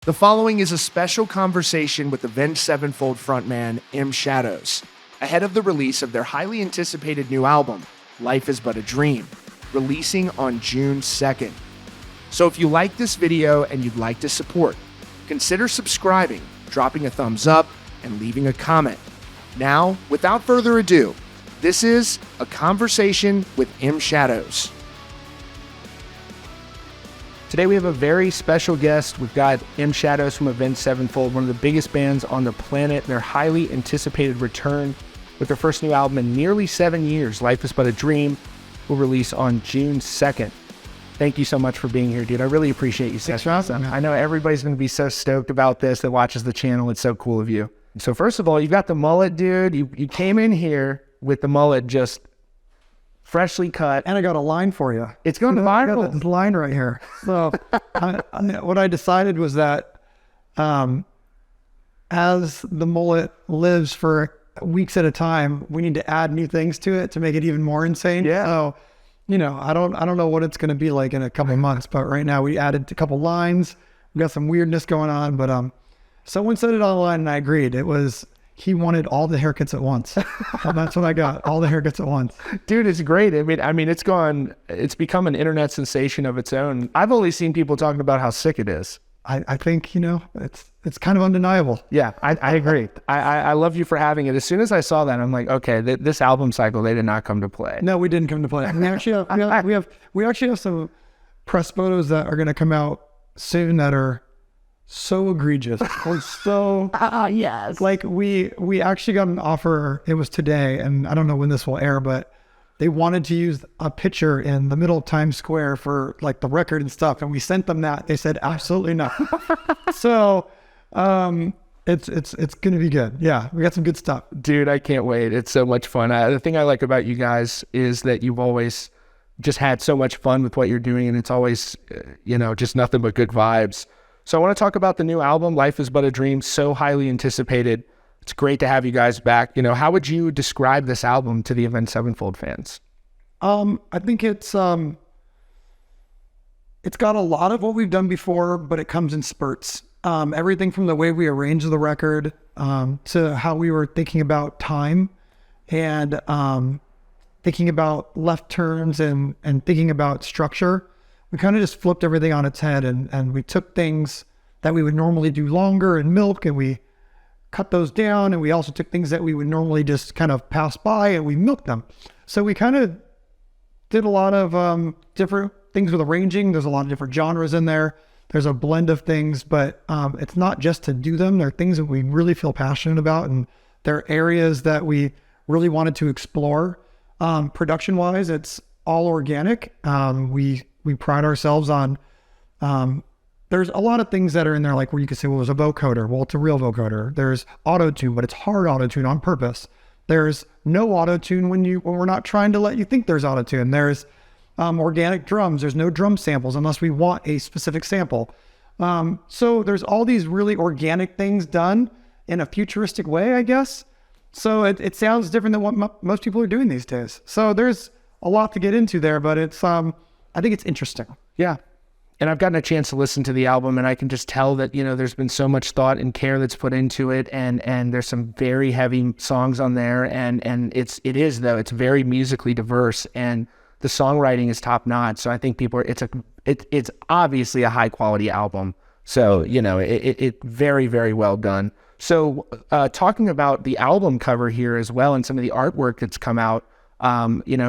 The following is a special conversation with Avenged Sevenfold frontman M. Shadows, ahead of the release of their highly anticipated new album, Life Is But a Dream, releasing on June 2nd. So if you like this video and you'd like to support, consider subscribing, dropping a thumbs up, and leaving a comment. Now, without further ado, this is a conversation with M. Shadows. Today we have a very special guest. We've got M. Shadows from Avenged Sevenfold, one of the biggest bands on the planet. Their highly anticipated return with their first new album in nearly 7 years, Life Is But a Dream, will release on June 2nd. Thank you so much for being here, dude. I really appreciate you. Thanks for having me. I know everybody's going to be so stoked about this that watches the channel. It's so cool of you. So first of all, you've got the mullet, dude. You came in here with the mullet just freshly cut. And I got a line for you. It's going viral. I got this line right here. So what I decided was that as the mullet lives for weeks at a time, we need to add new things to it to make it even more insane. Yeah. So, you know, I don't know what it's going to be like in a couple of months, but right now we added a couple lines. We got some weirdness going on, but someone said it online and I agreed. It was, he wanted all the haircuts at once. And that's what I got, all the haircuts at once. Dude, it's great. I mean, it's become an internet sensation of its own. I've only seen people talking about how sick it is. I think, you know, it's kind of undeniable. Yeah, I agree. I love you for having it. As soon as I saw that, I'm like, okay, this album cycle, they did not come to play. No, we didn't come to play. We actually have some press photos that are going to come out soon that are so egregious. Or so yes. Like we actually got an offer. It was today, and I don't know when this will air, but they wanted to use a picture in the middle of Times Square for like the record and stuff, and we sent them that. They said absolutely not. So it's gonna be good. Yeah, we got some good stuff. Dude, I can't wait. It's so much fun. The thing I like about you guys is that you've always just had so much fun with what you're doing, and it's always just nothing but good vibes. So I want to talk about the new album, Life Is But a Dream, so highly anticipated. It's great to have you guys back. How would you describe this album to the Avenged Sevenfold fans? I think it's got a lot of what we've done before, but it comes in spurts. Everything from the way we arranged the record to how we were thinking about time and thinking about left turns and thinking about structure. We kind of just flipped everything on its head and we took things that we would normally do longer and milk and we cut those down, and we also took things that we would normally just kind of pass by and we milked them. So we kind of did a lot of different things with arranging. There's a lot of different genres in there. There's a blend of things, but it's not just to do them. They're things that we really feel passionate about, and they're areas that we really wanted to explore. Production-wise, it's all organic. We pride ourselves on, there's a lot of things that are in there, like where you could say, well, there's a vocoder. Well, it's a real vocoder. There's auto-tune, but it's hard auto-tune on purpose. There's no auto-tune when we're not trying to let you think there's auto-tune. There's organic drums. There's no drum samples unless we want a specific sample. So there's all these really organic things done in a futuristic way, I guess. So it sounds different than what most people are doing these days. So there's a lot to get into there, but it's I think it's interesting. Yeah. And I've gotten a chance to listen to the album, and I can just tell that, there's been so much thought and care that's put into it. And there's some very heavy songs on there. And it's very musically diverse, and the songwriting is top notch. So I think it's obviously a high quality album. So, it very, very well done. So talking about the album cover here as well, and some of the artwork that's come out,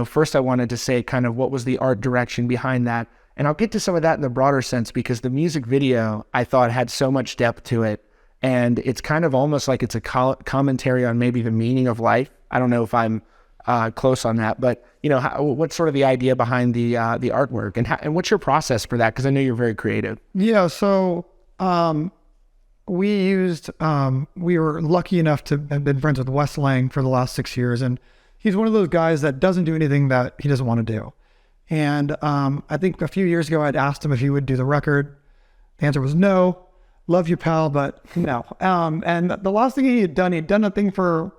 first I wanted to say kind of what was the art direction behind that. And I'll get to some of that in the broader sense, because the music video, I thought, had so much depth to it. And it's kind of almost like it's a commentary on maybe the meaning of life. I don't know if I'm close on that, but, what's sort of the idea behind the artwork, and what's your process for that? Because I know you're very creative. Yeah, so we were lucky enough to have been friends with Wes Lang for the last 6 years. And he's one of those guys that doesn't do anything that he doesn't want to do. And I think a few years ago, I'd asked him if he would do the record. The answer was no. Love you, pal, but no. And the last thing he'd done a thing for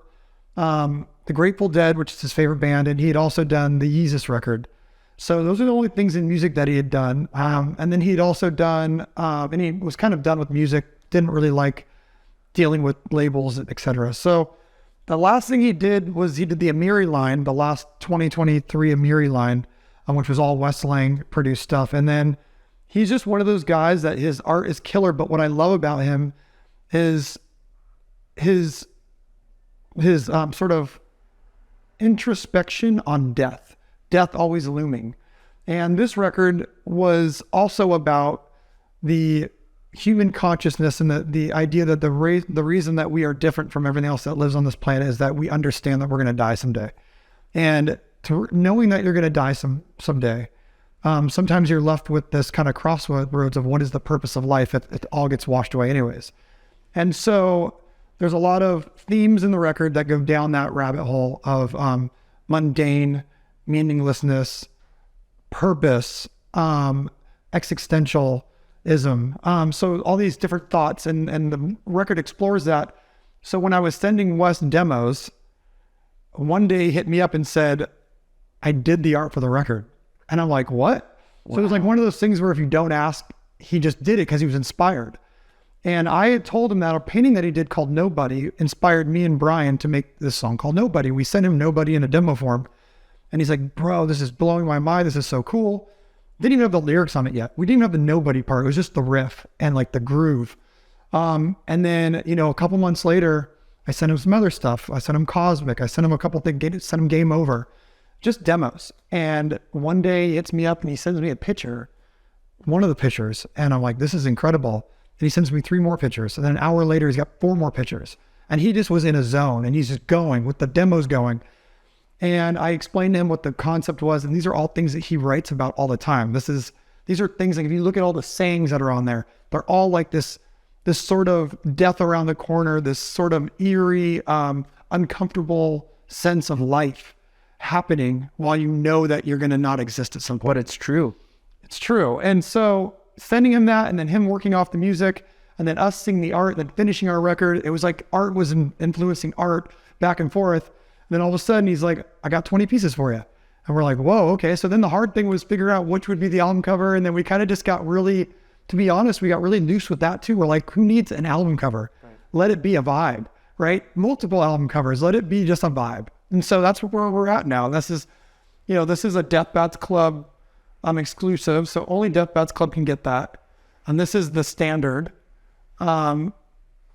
the Grateful Dead, which is his favorite band, and he had also done the Yeezus record. So those are the only things in music that he had done. And then he'd also done, and he was kind of done with music, didn't really like dealing with labels, etc. So the last thing he did was he did the Amiri line, the last 2023 Amiri line, which was all Wes Lang produced stuff. And then he's just one of those guys that his art is killer. But what I love about him is his sort of introspection on death always looming. And this record was also about the human consciousness and the idea that the reason that we are different from everything else that lives on this planet is that we understand that we're going to die someday. And knowing that you're going to die someday, sometimes you're left with this kind of crossroads of what is the purpose of life if it all gets washed away anyways. And so there's a lot of themes in the record that go down that rabbit hole of mundane, meaninglessness, purpose, existentialism. So all these different thoughts, and the record explores that. So when I was sending Wes demos, one day he hit me up and said, I did the art for the record. And I'm like, what? Wow. So it was like one of those things where if you don't ask, he just did it because he was inspired. And I had told him that a painting that he did called Nobody inspired me and Brian to make this song called Nobody. We sent him Nobody in a demo form. And he's like, bro, this is blowing my mind. This is so cool. Didn't even have the lyrics on it yet. We didn't even have the Nobody part. It was just the riff and like the groove. And then, you know, a couple months later, I sent him some other stuff. I sent him Cosmic. I sent him a couple things, sent him Game Over. Just demos. And one day he hits me up and he sends me a picture, one of the pictures. And I'm like, this is incredible. And he sends me 3 more pictures. And then an hour later, he's got 4 more pictures. And he just was in a zone and he's just going with the demos going. And I explained to him what the concept was. And these are all things that he writes about all the time. These are things like, if you look at all the sayings that are on there, they're all like this sort of death around the corner, this sort of eerie, uncomfortable sense of life happening while you know that you're going to not exist at some point. But it's true. It's true. And so sending him that and then him working off the music and then us seeing the art and then finishing our record, it was like art was influencing art back and forth. And then all of a sudden he's like, I got 20 pieces for you. And we're like, whoa, okay. So then the hard thing was figuring out which would be the album cover. And then we kind of just got really, to be honest, we got really loose with that too. We're like, who needs an album cover? Right. Let it be a vibe, right? Multiple album covers, let it be just a vibe. And so that's where we're at now. This is a Death Bats Club exclusive. So only Death Bats Club can get that. And this is the standard. And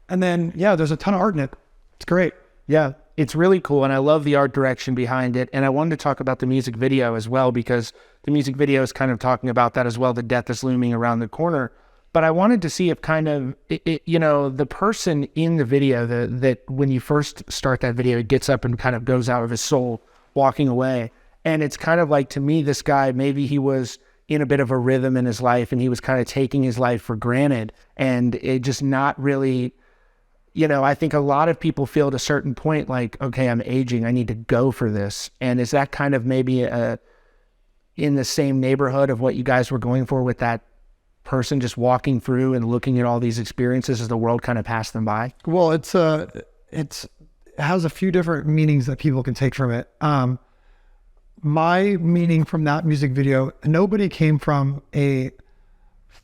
then, yeah, there's a ton of art in it. It's great. Yeah, it's really cool. And I love the art direction behind it. And I wanted to talk about the music video as well, because the music video is kind of talking about that as well. The death is looming around the corner. But I wanted to see if kind of, the person in the video, that when you first start that video, it gets up and kind of goes out of his soul, walking away. And it's kind of like, to me, this guy, maybe he was in a bit of a rhythm in his life and he was kind of taking his life for granted and it just not really, I think a lot of people feel at a certain point like, okay, I'm aging, I need to go for this. And is that kind of maybe in the same neighborhood of what you guys were going for with that person just walking through and looking at all these experiences as the world kind of passed them by? Well, it has a few different meanings that people can take from it. My meaning from that music video, Nobody came from a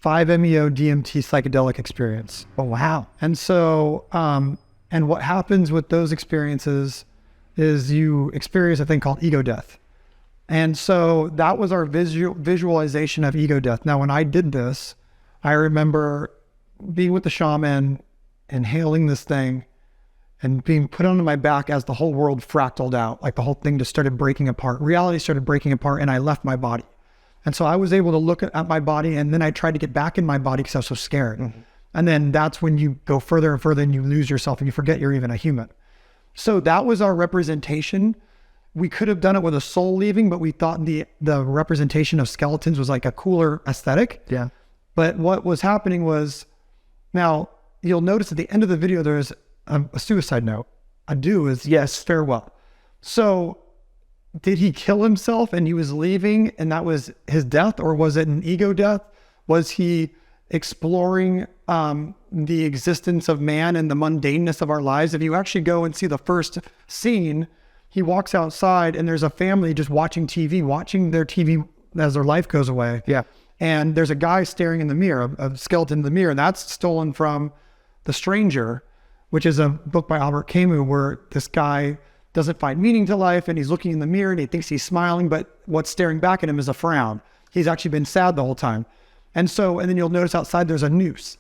5-MeO DMT psychedelic experience. Oh, wow. And so, and what happens with those experiences is you experience a thing called ego death. And so that was our visualization of ego death. Now, when I did this, I remember being with the shaman, inhaling this thing, and being put onto my back as the whole world fractaled out. Like the whole thing just started breaking apart. Reality started breaking apart and I left my body. And so I was able to look at my body and then I tried to get back in my body because I was so scared. Mm-hmm. And then that's when you go further and further and you lose yourself and you forget you're even a human. So that was our representation. We could have done it with a soul leaving, but we thought the representation of skeletons was like a cooler aesthetic. Yeah. But what was happening was, now you'll notice at the end of the video, there's a suicide note. Adieu is yes, farewell. So did he kill himself and he was leaving and that was his death, or was it an ego death? Was he exploring the existence of man and the mundaneness of our lives? If you actually go and see the first scene, he walks outside and there's a family just watching TV, watching their TV as their life goes away. Yeah. And there's a guy staring in the mirror, a skeleton in the mirror, and that's stolen from The Stranger, which is a book by Albert Camus, where this guy doesn't find meaning to life, and he's looking in the mirror and he thinks he's smiling, but what's staring back at him is a frown. He's actually been sad the whole time. And then you'll notice outside there's a noose,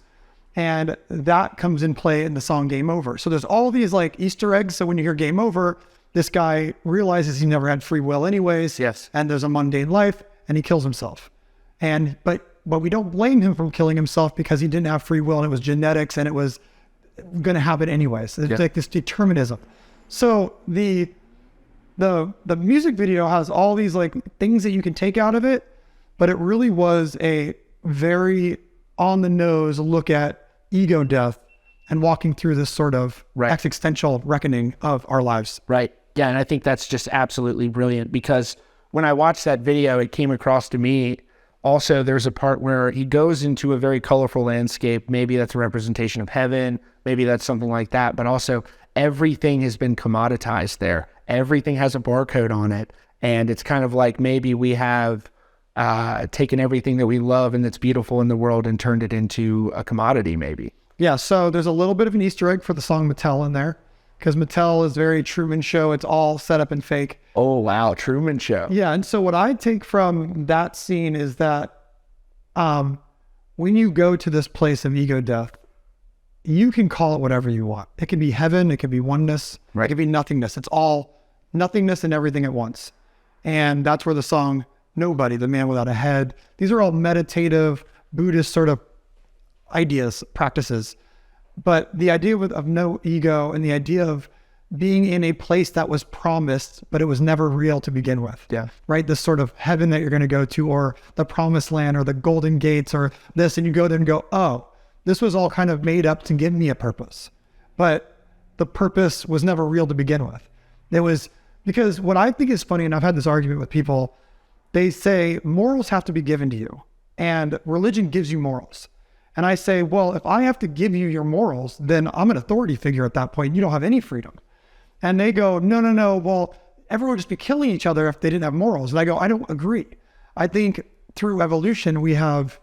and that comes in play in the song Game Over. So there's all these like Easter eggs. So when you hear Game Over, this guy realizes he never had free will anyways. Yes. And there's a mundane life, and he kills himself. But we don't blame him for killing himself because he didn't have free will, and it was genetics, and it was going to happen anyways. It's like this determinism. So the music video has all these like things that you can take out of it, but it really was a very on the nose look at ego death and walking through this sort of existential reckoning of our lives. Right. Yeah. And I think that's just absolutely brilliant, because when I watched that video, it came across to me. Also, there's a part where he goes into a very colorful landscape. Maybe that's a representation of heaven. Maybe that's something like that. But also, everything has been commoditized there. Everything has a barcode on it. And it's kind of like maybe we have taken everything that we love and that's beautiful in the world and turned it into a commodity, maybe. Yeah, so there's a little bit of an Easter egg for the song Mattel in there, because Mattel is very Truman Show. It's all set up and fake. Oh, wow. Truman Show. Yeah. And so what I take from that scene is that when you go to this place of ego death, you can call it whatever you want. It can be heaven. It can be oneness. It can be nothingness. It's all nothingness and everything at once. And that's where the song Nobody, the Man Without a Head, these are all meditative Buddhist sort of ideas, practices. But the idea of no ego and the idea of being in a place that was promised, but it was never real to begin with. Yeah. Right? This sort of heaven that you're going to go to, or the promised land, or the golden gates, or this, and you go there and go, oh, this was all kind of made up to give me a purpose. But the purpose was never real to begin with. It was, because what I think is funny, and I've had this argument with people, they say morals have to be given to you, and religion gives you morals. And I say, well, if I have to give you your morals, then I'm an authority figure at that point. You don't have any freedom. And they go, no. Well, everyone would just be killing each other if they didn't have morals. And I go, I don't agree. I think through evolution, we have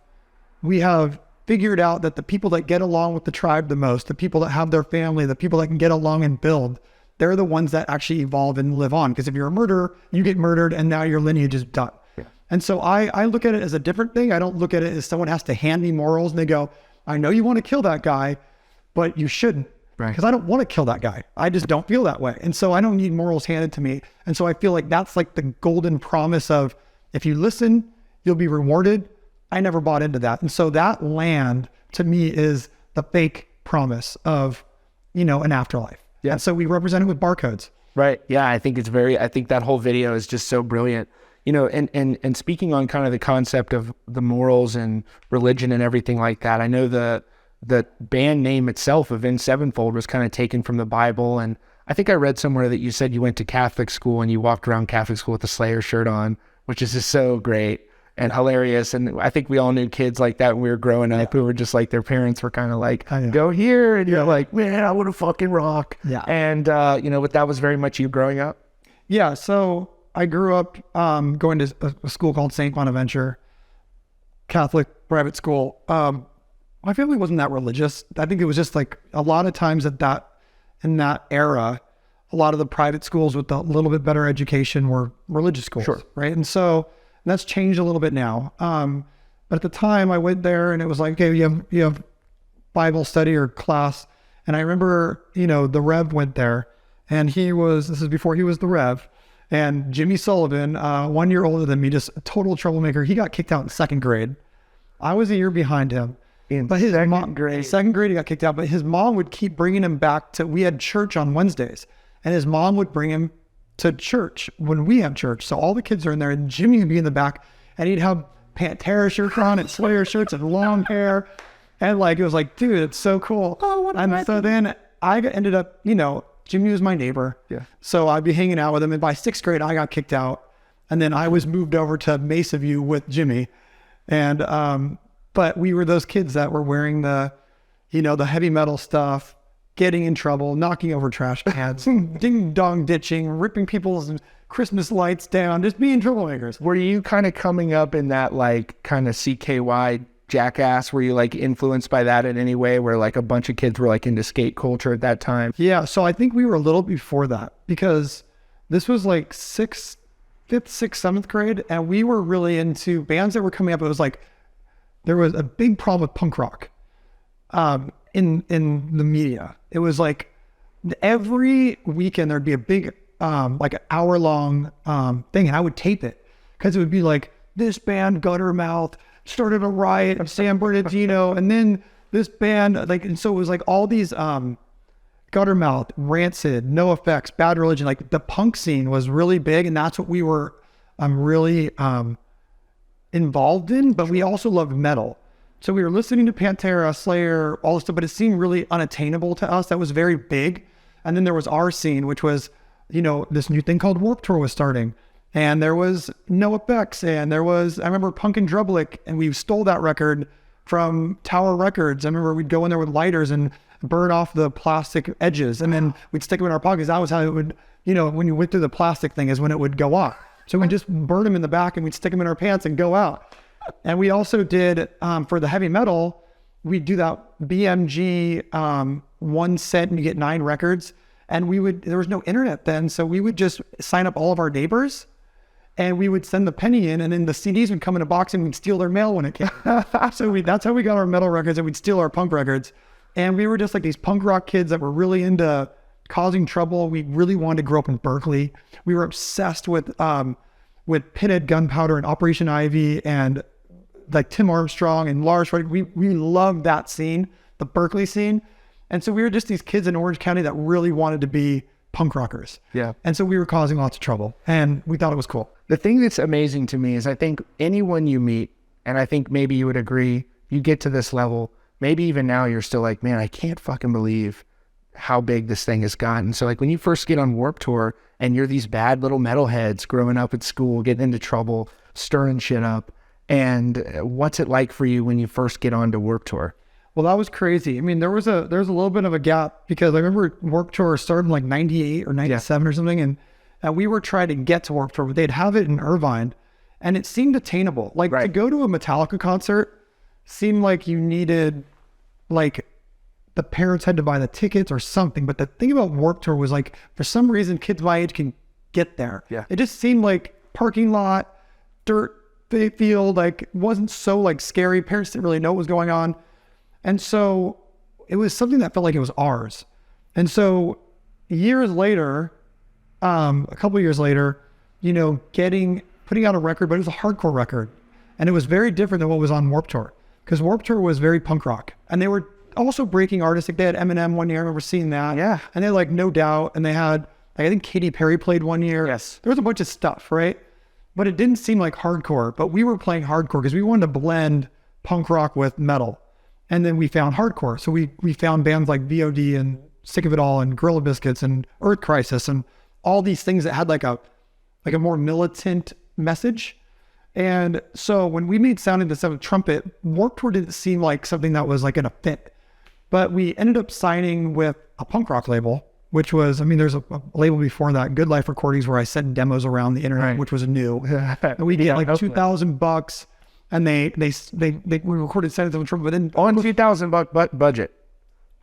figured out that the people that get along with the tribe the most, the people that have their family, the people that can get along and build, they're the ones that actually evolve and live on. Because if you're a murderer, you get murdered, and now your lineage is done. Yeah. And so I look at it as a different thing. I don't look at it as someone has to hand me morals and they go, I know you want to kill that guy, but you shouldn't. Right. Because I don't want to kill that guy. I just don't feel that way. And so I don't need morals handed to me. And so I feel like that's like the golden promise of, if you listen, you'll be rewarded. I never bought into that. And so that land to me is the fake promise of, an afterlife. Yeah. And so we represent it with barcodes. Right. Yeah. I think that whole video is just so brilliant. And speaking on kind of the concept of the morals and religion and everything like that, I know the band name itself, Avenged Sevenfold, was kind of taken from the Bible. And I think I read somewhere that you said you went to Catholic school and you walked around Catholic school with a Slayer shirt on, which is just so great and hilarious. And I think we all knew kids like that when we were growing up who were just like, their parents were kind of like, go here. And you're like, man, I want to fucking rock. Yeah. And, but that was very much you growing up. Yeah. So I grew up going to a school called St. Bonaventure, Catholic private school. My family wasn't that religious. I think it was just like a lot of times in that era, a lot of the private schools with a little bit better education were religious schools, right? And so that's changed a little bit now. But at the time I went there and it was like, okay, you have Bible study or class. And I remember, the Rev went there, and this is before he was the Rev. And Jimmy Sullivan, 1 year older than me, just a total troublemaker. He got kicked out in second grade. I was a year behind him. But his second grade, he got kicked out. But his mom would keep bringing him back we had church on Wednesdays, and his mom would bring him to church when we have church. So all the kids are in there, and Jimmy would be in the back, and he'd have Pantera shirts on and Slayer shirts and long hair. And it was like, dude, it's so cool. And so then I ended up, Jimmy was my neighbor. Yeah. So I'd be hanging out with him. And by sixth grade, I got kicked out. And then I was moved over to Mesa View with Jimmy. And, but we were those kids that were wearing the heavy metal stuff, getting in trouble, knocking over trash cans, ding dong ditching, ripping people's Christmas lights down, just being troublemakers. Were you kind of coming up in that like kind of CKY jackass? Were you like influenced by that in any way, where like a bunch of kids were like into skate culture at that time? Yeah, so I think we were a little before that, because this was like fifth, sixth, seventh grade, and we were really into bands that were coming up. It was like there was a big problem with punk rock in the media. It was like every weekend there'd be a big like an hour-long thing, and I would tape it, because it would be like, this band Guttermouth started a riot of San Bernardino, and then this band, like, and so it was like all these Guttermouth, Rancid, No Effects, Bad Religion, like the punk scene was really big, and that's what we were really involved in. But we also loved metal, so we were listening to Pantera, Slayer, all this stuff, but it seemed really unattainable to us. That was very big. And then there was our scene, which was, you know, this new thing called Warped Tour was starting, and there was No Effects, and there was, I remember Punk and Drublick, and we stole that record from Tower Records. I remember we'd go in there with lighters and burn off the plastic edges, and then we'd stick them in our pockets. That was how it would, you know, when you went through the plastic thing is when it would go off. So we'd just burn them in the back, and we'd stick them in our pants and go out. And we also did, for the heavy metal, we'd do that BMG 1 cent and you get 9 records. And there was no internet then, so we would just sign up all of our neighbors, and we would send the penny in, and then the CDs would come in a box, and we'd steal their mail when it came. So that's how we got our metal records, and we'd steal our punk records. And we were just like these punk rock kids that were really into causing trouble. We really wanted to grow up in Berkeley. We were obsessed with Pinhead Gunpowder and Operation Ivy, and like Tim Armstrong and Lars. We loved that scene, the Berkeley scene. And so we were just these kids in Orange County that really wanted to be punk rockers. Yeah. And so we were causing lots of trouble, and we thought it was cool. The thing that's amazing to me is I think anyone you meet, and I think maybe you would agree, you get to this level, maybe even now you're still like, man, I can't fucking believe how big this thing has gotten. So like when you first get on Warped Tour and you're these bad little metalheads growing up at school, getting into trouble, stirring shit up, and what's it like for you when you first get on to Warped Tour? Well, that was crazy. I mean, there was a little bit of a gap, because I remember Warped Tour started in like 98 or 97 or something. And we were trying to get to Warped Tour, but they'd have it in Irvine, and it seemed attainable. Like to go to a Metallica concert seemed like you needed, like the parents had to buy the tickets or something. But the thing about Warped Tour was like, for some reason, kids my age can get there. Yeah. It just seemed like parking lot, dirt field, like wasn't so like scary. Parents didn't really know what was going on. And so it was something that felt like it was ours. And so years later, a couple of years later, you know, putting out a record, but it was a hardcore record. And it was very different than what was on Warped Tour, because Warped Tour was very punk rock. And they were also breaking artists. Like they had Eminem one year. I remember seeing that. Yeah. And they had like No Doubt. And they had, like, I think Katy Perry played one year. Yes. There was a bunch of stuff, right? But it didn't seem like hardcore. But we were playing hardcore because we wanted to blend punk rock with metal. And then we found hardcore. So we found bands like VOD and Sick of It All and Gorilla Biscuits and Earth Crisis and all these things that had like a more militant message. And so when we made Sounding the Seventh Trumpet, Warped Tour didn't seem like something that was like in a fit. But we ended up signing with a punk rock label, which was, I mean, there's a label before that, Good Life Recordings, where I sent demos around the internet, which was new. And we get like $2,000. And we recorded Sounding the Seventh Trumpet, but then on $2,000 budget,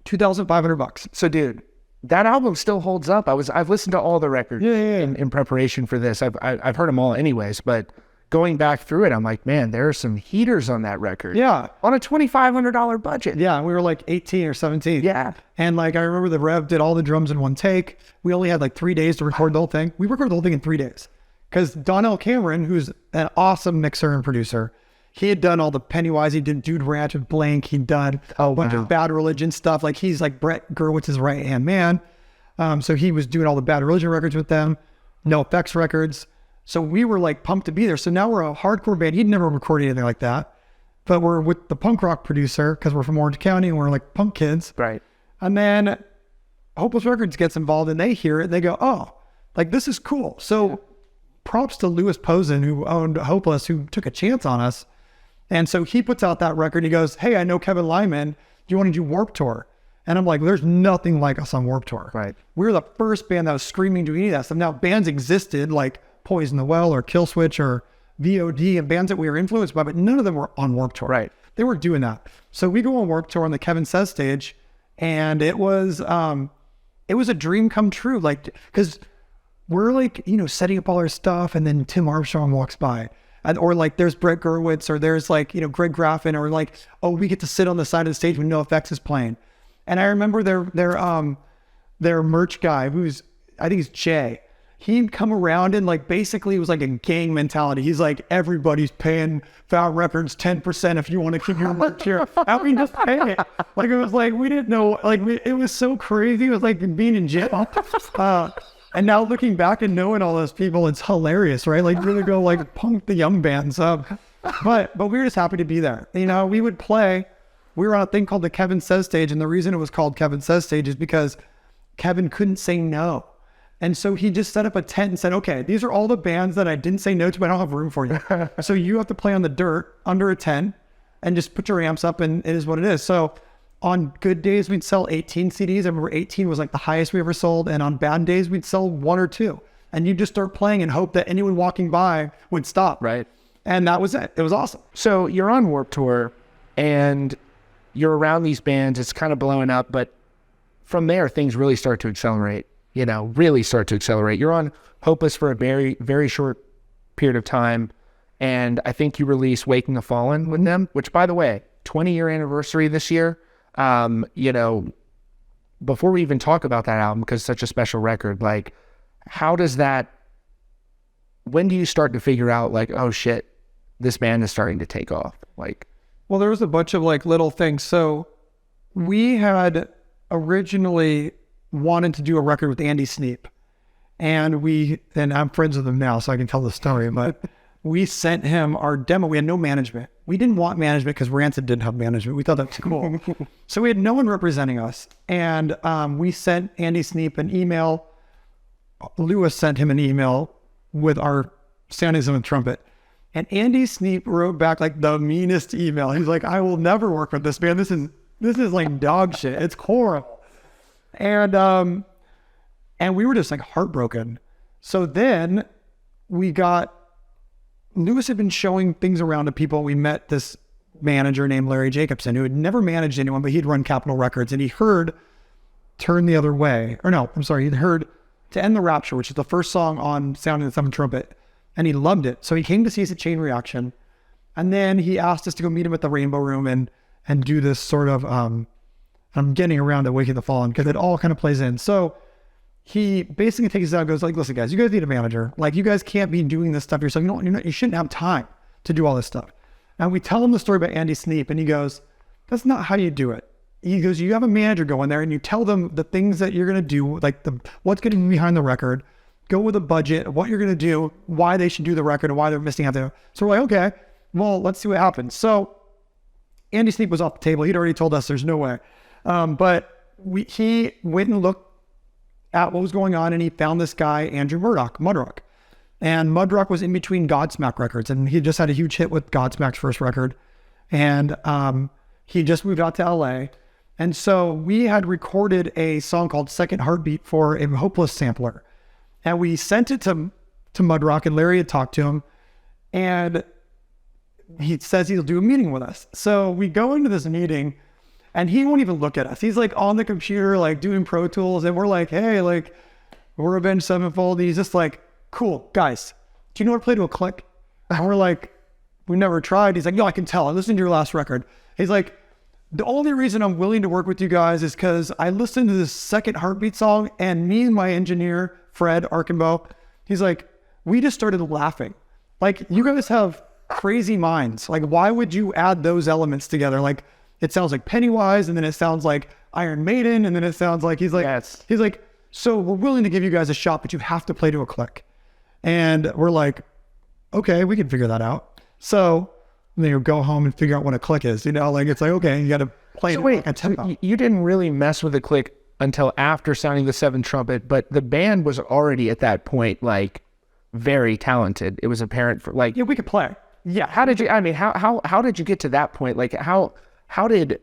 $2,500. So, dude, that album still holds up. I've listened to all the records in preparation for this. I've heard them all anyways, but going back through it, I'm like, man, there are some heaters on that record. Yeah, on a $2,500 budget. Yeah, we were like 18 or 17. Yeah, and like I remember the Rev did all the drums in one take. We only had like 3 days to record the whole thing. We recorded the whole thing in 3 days because Donnell Cameron, who's an awesome mixer and producer, he had done all the Pennywise. He did Dude Ranch with Blank. He'd done a bunch of Bad Religion stuff. Like he's like Brett Gerwitz's right-hand man. So he was doing all the Bad Religion records with them, No Effects records. So we were like pumped to be there. So now we're a hardcore band. He'd never recorded anything like that, but we're with the punk rock producer because we're from Orange County and we're like punk kids. Right. And then Hopeless Records gets involved and they hear it and they go, oh, like this is cool. So props to Louis Posen, who owned Hopeless, who took a chance on us. And so he puts out that record. He goes, hey, I know Kevin Lyman. Do you want to do Warped Tour? And I'm like, there's nothing like us on Warped Tour. Right. We were the first band that was screaming to any of that stuff. Now, bands existed like Poison the Well or Killswitch or VOD and bands that we were influenced by, but none of them were on Warped Tour. Right. They weren't doing that. So we go on Warped Tour on the Kevin Says stage, and it was a dream come true. Like, because we're like, setting up all our stuff, and then Tim Armstrong walks by. Or like there's Brett Gurwitz, or there's like, Greg Graffin, or like, oh, we get to sit on the side of the stage when NoFX is playing. And I remember their merch guy, I think he's Jay. He'd come around and like basically it was like a gang mentality. He's like, everybody's paying Foul Records 10% if you want to keep your merch here. And we just pay it. Like it was like we didn't know. Like it was so crazy. It was like being in jail. And now looking back and knowing all those people, it's hilarious, right? Like really go like punk the young bands up. But we were just happy to be there. We would play. We were on a thing called the Kevin Says stage, and the reason it was called Kevin Says stage is because Kevin couldn't say no. And so he just set up a tent and said, okay, these are all the bands that I didn't say no to, but I don't have room for you. So you have to play on the dirt under a tent and just put your amps up, and it is what it is. So on good days, we'd sell 18 CDs. I remember 18 was like the highest we ever sold. And on bad days, we'd sell 1 or 2. And you just start playing and hope that anyone walking by would stop. Right. And that was it. It was awesome. So you're on Warped Tour, and you're around these bands. It's kind of blowing up, but from there, things really start to accelerate. Really start to accelerate. You're on Hopeless for a very, very short period of time, and I think you release Waking the Fallen with them, which, by the way, 20-year anniversary this year. Before we even talk about that album, because it's such a special record, like, when do you start to figure out, like, oh shit, this band is starting to take off? Like, well, there was a bunch of like little things. So we had originally wanted to do a record with Andy Sneap, and I'm friends with him now, so I can tell the story, but we sent him our demo. We had no management. We didn't want management because Rancid didn't have management. We thought that was cool. So we had no one representing us. And we sent Andy Sneap an email. Lewis sent him an email with our soundings on the trumpet. And Andy Sneap wrote back like the meanest email. He's like, I will never work with this band. This is like dog shit. It's horrible. And we were just like heartbroken. So then Lewis had been showing things around to people. We met this manager named Larry Jacobson, who had never managed anyone, but he'd run Capitol Records, and he heard Turn the Other Way. He'd heard To End the Rapture, which is the first song on Sounding the Seventh Trumpet, and he loved it. So he came to see us at Chain Reaction, and then he asked us to go meet him at the Rainbow Room and do this sort of, I'm getting around to Waking the Fallen, because it all kind of plays in. So he basically takes us out and goes like, listen guys, you guys need a manager. Like, you guys can't be doing this stuff yourself. You shouldn't have time to do all this stuff. And we tell him the story about Andy Sneap, and he goes, that's not how you do it. He goes, you have a manager go in there and you tell them the things that you're going to do, like what's going to be behind the record, go with a budget, what you're going to do, why they should do the record, and why they're missing out there. So we're like, okay, well, let's see what happens. So Andy Sneap was off the table. He'd already told us there's no way. But he went and looked at what was going on, and he found this guy, Andrew Mudrock. And Mudrock was in between Godsmack records, and he just had a huge hit with Godsmack's first record. And he just moved out to LA. And so we had recorded a song called Second Heartbeat for a Hopeless sampler. And we sent it to Mudrock, and Larry had talked to him, and he says he'll do a meeting with us. So we go into this meeting, and he won't even look at us. He's like on the computer, like doing Pro Tools. And we're like, hey, like, we're Avenged Sevenfold. And he's just like, cool, guys, do you know how to play to a click? And we're like, we never tried. He's like, no, I can tell. I listened to your last record. He's like, the only reason I'm willing to work with you guys is because I listened to this Second Heartbeat song, and me and my engineer, Fred Arkenbow, he's like, we just started laughing. Like, you guys have crazy minds. Like, why would you add those elements together? Like, it sounds like Pennywise, and then it sounds like Iron Maiden, and then it sounds like, he's like, so we're willing to give you guys a shot, but you have to play to a click. And we're like, okay, we can figure that out. So you go home and figure out what a click is. Like, it's like, okay, you got to play. So wait, you didn't really mess with a click until after Sounding the Seventh Trumpet, but the band was already at that point, like, very talented. It was apparent for, like, yeah, we could play. Yeah. How did you get to that point? Like, how did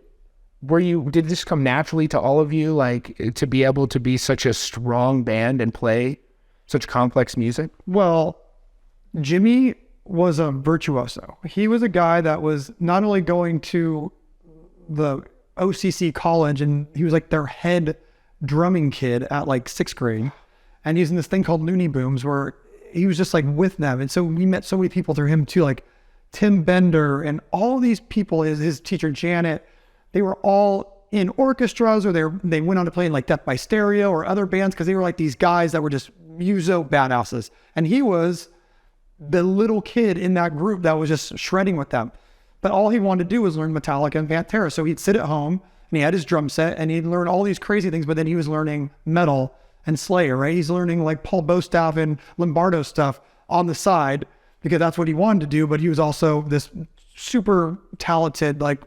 did this come naturally to all of you, like to be able to be such a strong band and play such complex music? Well, Jimmy was a virtuoso. He was a guy that was not only going to the OCC college, and he was like their head drumming kid at like 6th grade, and he's in this thing called Looney Booms where he was just like with them. And so we met so many people through him too, like Tim Bender and all these people, his teacher Janet. They were all in orchestras, or they went on to play in like Death by Stereo or other bands, because they were like these guys that were just muso badasses. And he was the little kid in that group that was just shredding with them. But all he wanted to do was learn Metallica and Pantera. So he'd sit at home and he had his drum set and he'd learn all these crazy things, but then he was learning metal and Slayer, right? He's learning like Paul Bostaff and Lombardo stuff on the side because that's what he wanted to do. But he was also this super talented, like,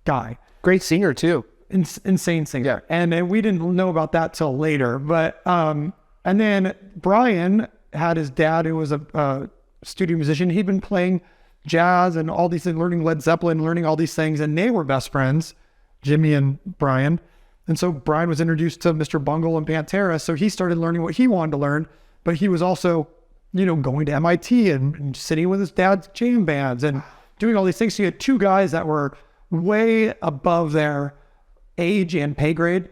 guy. Great singer too. Insane singer. Yeah. And we didn't know about that till later. But, and then Brian had his dad who was a studio musician. He'd been playing jazz and all these things, learning Led Zeppelin, learning all these things. And they were best friends, Jimmy and Brian. And so Brian was introduced to Mr. Bungle and Pantera. So he started learning what he wanted to learn, but he was also, going to MIT and sitting with his dad's jam bands and doing all these things. So you had two guys that were way above their age and pay grade.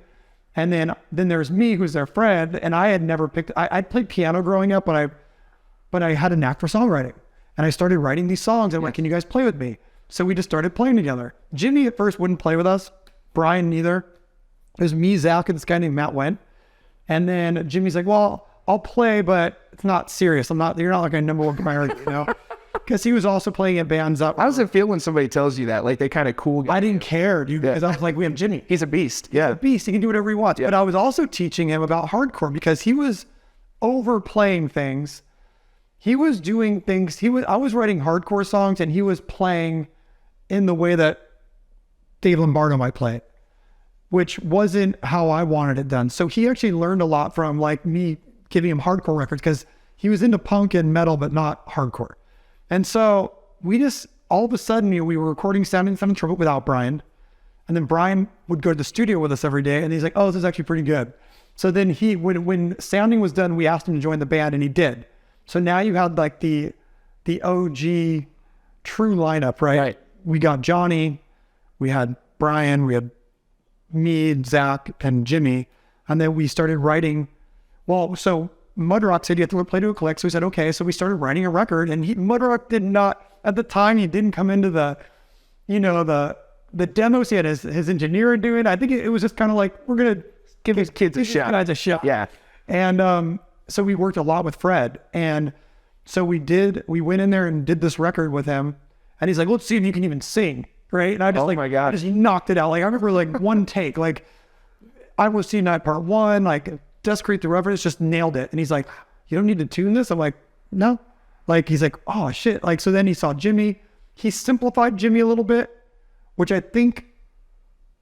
And then there's me, who's their friend. And I had never I played piano growing up, but I had a knack for songwriting. And I started writing these songs and went, can you guys play with me? So we just started playing together. Jimmy at first wouldn't play with us. Brian neither. It was me, Zach, and this guy named Matt Went. And then Jimmy's like, well, I'll play, but it's not serious. You're not like a number one priority, Because he was also playing in bands up. How does it feel when somebody tells you that? Like they kind of cool guy? I didn't care, dude, because I was like, we have Jimmy. He's a beast. Yeah. He's a beast. He can do whatever he wants. Yeah. But I was also teaching him about hardcore because he was overplaying things. He was doing things. I was writing hardcore songs and he was playing in the way that Dave Lombardo might play it, which wasn't how I wanted it done. So he actually learned a lot from like me giving him hardcore records because he was into punk and metal, but not hardcore. And so we just, all of a sudden, we were recording Sound and Trumpet without Brian. And then Brian would go to the studio with us every day. And he's like, oh, this is actually pretty good. So then when sounding was done, we asked him to join the band and he did. So now you had like the OG true lineup, right? We got Johnny, we had Brian, we had me, Zach, and Jimmy. And then we started writing. Well, so Mudrock said you have to play to a click. So we said, okay. So we started writing a record and Mudrock did not, at the time, he didn't come into the demos. He had his engineer doing. I think it was just kind of like, we're going to give these kids a shot. Guys a shot. Yeah. And so we worked a lot with Fred. And so we went in there and did this record with him. And he's like, let's see if you can even sing. Right. And I just my God. Just knocked it out. Like I remember like one take, like I Was Seen Night Part 1, like Desecrate the Reverence, just nailed it. And he's like, you don't need to tune this? I'm like, no. Like, he's like, oh shit. Like, so then he saw Jimmy. He simplified Jimmy a little bit, which I think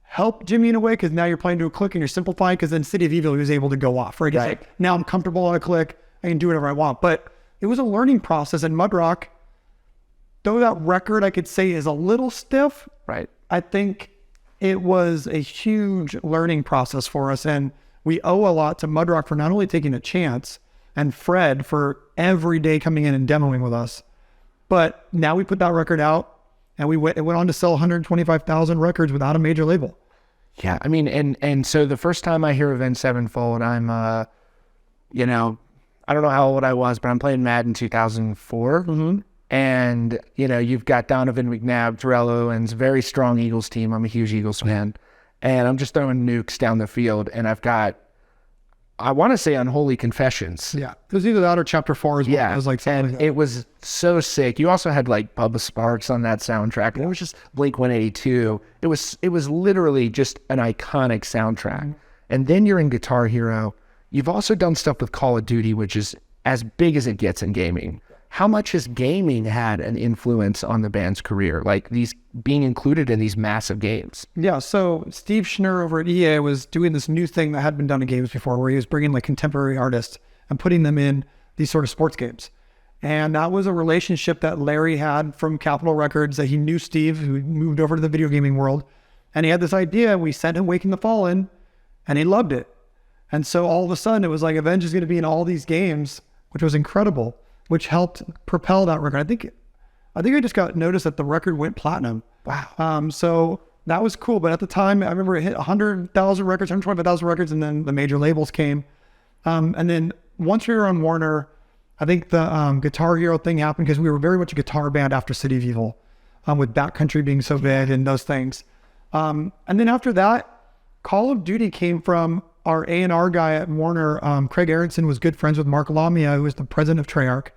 helped Jimmy in a way, because now you're playing to a click and you're simplifying, because then City of Evil, he was able to go off, right? He's like, now I'm comfortable on a click. I can do whatever I want. But it was a learning process. And Mudrock, though that record I could say is a little stiff, right? I think it was a huge learning process for us. And we owe a lot to Mudrock for not only taking a chance, and Fred for every day coming in and demoing with us, but now we put that record out and it went on to sell 125,000 records without a major label. Yeah. I mean, and so the first time I hear Avenged Sevenfold, I'm, I don't know how old I was, but I'm playing Madden 2004. Mm-hmm. And, you've got Donovan McNabb, Terrell Owens, very strong Eagles team. I'm a huge Eagles fan. And I'm just throwing nukes down the field. And I've got, I want to say, Unholy Confessions. Yeah. It was either that or Chapter 4 as well. Yeah. It was like, and it was so sick. You also had like Bubba Sparks on that soundtrack. And it was just Blink 182. It was literally just an iconic soundtrack. Mm-hmm. And then you're in Guitar Hero. You've also done stuff with Call of Duty, which is as big as it gets in gaming. How much has gaming had an influence on the band's career? Like these being included in these massive games? Yeah. So Steve Schnurr over at EA was doing this new thing that hadn't been done in games before, where he was bringing like contemporary artists and putting them in these sort of sports games. And that was a relationship that Larry had from Capitol Records, that he knew Steve, who moved over to the video gaming world. And he had this idea, and we sent him Waking the Fallen, and he loved it. And so all of a sudden, it was like Avenged is going to be in all these games, which was incredible, which helped propel that record. I think I just got noticed that the record went platinum. Wow. So that was cool. But at the time, I remember it hit 100,000 records, 125,000 records, and then the major labels came. And then once we were on Warner, I think the Guitar Hero thing happened because we were very much a guitar band after City of Evil, with Backcountry being so big and those things. And then after that, Call of Duty came from our A&R guy at Warner. Craig Aronson was good friends with Mark Lamia, who was the president of Treyarch,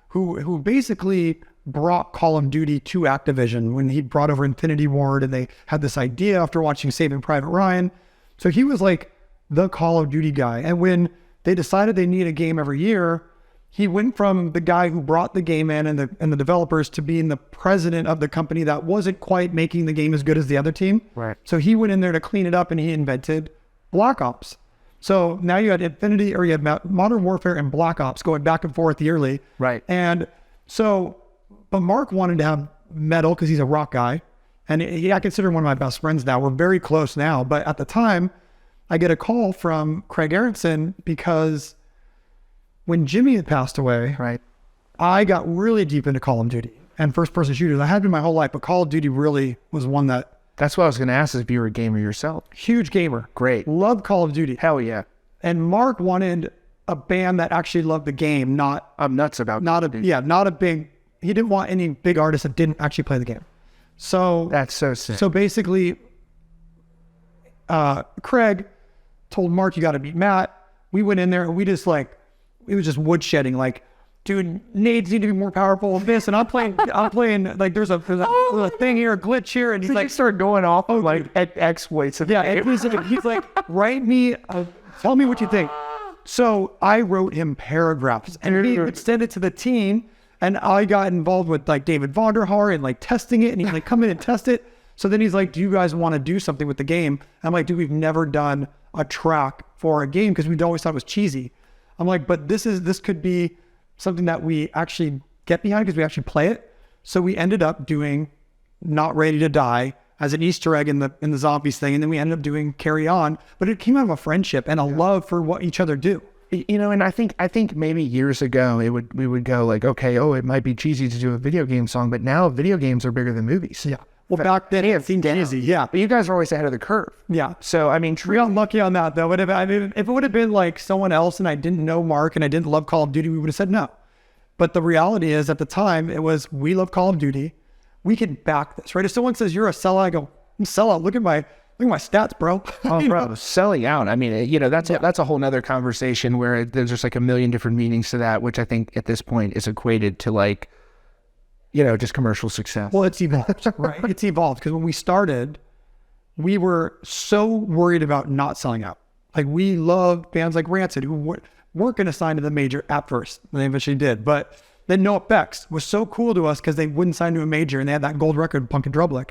who basically brought Call of Duty to Activision when he brought over Infinity Ward, and they had this idea after watching Saving Private Ryan. So he was like the Call of Duty guy. And when they decided they need a game every year, he went from the guy who brought the game in and the developers to being the president of the company that wasn't quite making the game as good as the other team. Right. So he went in there to clean it up, and he invented Black Ops. So now you had Infinity, or you had Modern Warfare and Black Ops going back and forth yearly. Right. And so, but Mark wanted to have metal because he's a rock guy. And I consider him one of my best friends now. We're very close now. But at the time, I get a call from Craig Aronson because when Jimmy had passed away, Right. I got really deep into Call of Duty and first-person shooters. I had been my whole life, but Call of Duty really was one that... That's what I was going to ask, is if you were a gamer yourself. Huge gamer. Great. Loved Call of Duty. Hell yeah. And Mark wanted a band that actually loved the game, not I'm nuts about not a big... He didn't want any big artists that didn't actually play the game. So That's so sick. So basically, Craig told Mark, you got to meet Matt. We went in there and we just like, it was just woodshedding. Like, dude, nades need to be more powerful than this. And I'm playing like there's a thing here, a glitch here. And he's so like, you start going off like at exploits of and he's like, write me, tell me what you think. So I wrote him paragraphs and he would send it to the team. And I got involved with like David Vonderhaar and like testing it, and he's like, come in and test it. So then he's like, do you guys want to do something with the game? I'm like, dude, we've never done a track for a game because we always thought it was cheesy. I'm like, but this could be something that we actually get behind because we actually play it. So we ended up doing Not Ready to Die as an Easter egg in the zombies thing. And then we ended up doing Carry On, but it came out of a friendship and a love for what each other do. You know, and I think maybe years ago we would go like, okay, it might be cheesy to do a video game song, but now video games are bigger than movies. Yeah. Well, back then it seemed easy. Yeah. But you guys are always ahead of the curve. Yeah. So I mean, we got lucky on that though. But if it would have been like someone else and I didn't know Mark and I didn't love Call of Duty, we would have said no. But the reality is, at the time, it was we love Call of Duty. We could back this, right? If someone says you're a sellout, I go, I'm a sellout. Look at my stats, bro. Oh, bro, selling out. I mean, you know, that's a whole nother conversation where there's just like a million different meanings to that, which I think at this point is equated to like, you know, just commercial success. Well, it's evolved, right? It's evolved because when we started, we were so worried about not selling out. Like we loved bands like Rancid who weren't going to sign to the major at first. They eventually did, but then No Effects was so cool to us because they wouldn't sign to a major and they had that gold record, Punk and Drublick.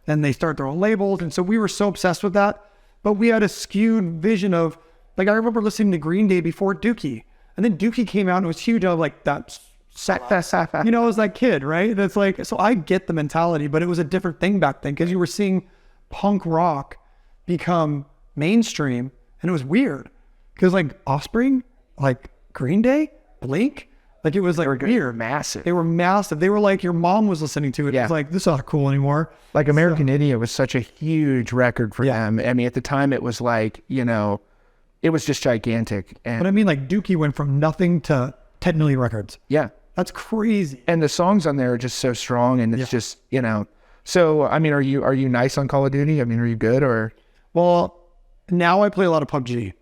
And they start their own labels. And so we were so obsessed with that. But we had a skewed vision of, like, I remember listening to Green Day before Dookie. And then Dookie came out and it was huge. I was like, that's, you know, I was that kid, right? That's like, so I get the mentality, but it was a different thing back then because you were seeing punk rock become mainstream. And it was weird because like Offspring, like Green Day, Blink, like it was like weird. Massive. They were massive. They were like your mom was listening to it. Yeah. It's like, this is not cool anymore. Like American Idiot was such a huge record for them. I mean, at the time it was like, you know, it was just gigantic. But I mean, like Dookie went from nothing to 10 million records. Yeah. That's crazy. And the songs on there are just so strong, and it's just, you know. So, I mean, are you nice on Call of Duty? I mean, are you good or? Well, now I play a lot of PUBG.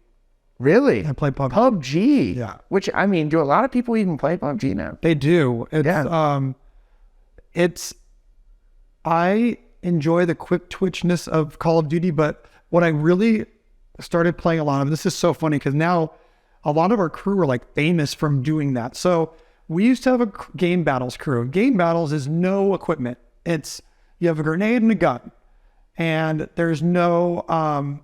Really? I play PUBG. PUBG? Yeah. Which, I mean, do a lot of people even play PUBG now? They do. I enjoy the quick twitchness of Call of Duty, but what I really started playing a lot of, this is so funny because now a lot of our crew are like famous from doing that. So we used to have a game battles crew. Game battles is no equipment. It's, you have a grenade and a gun, and there's no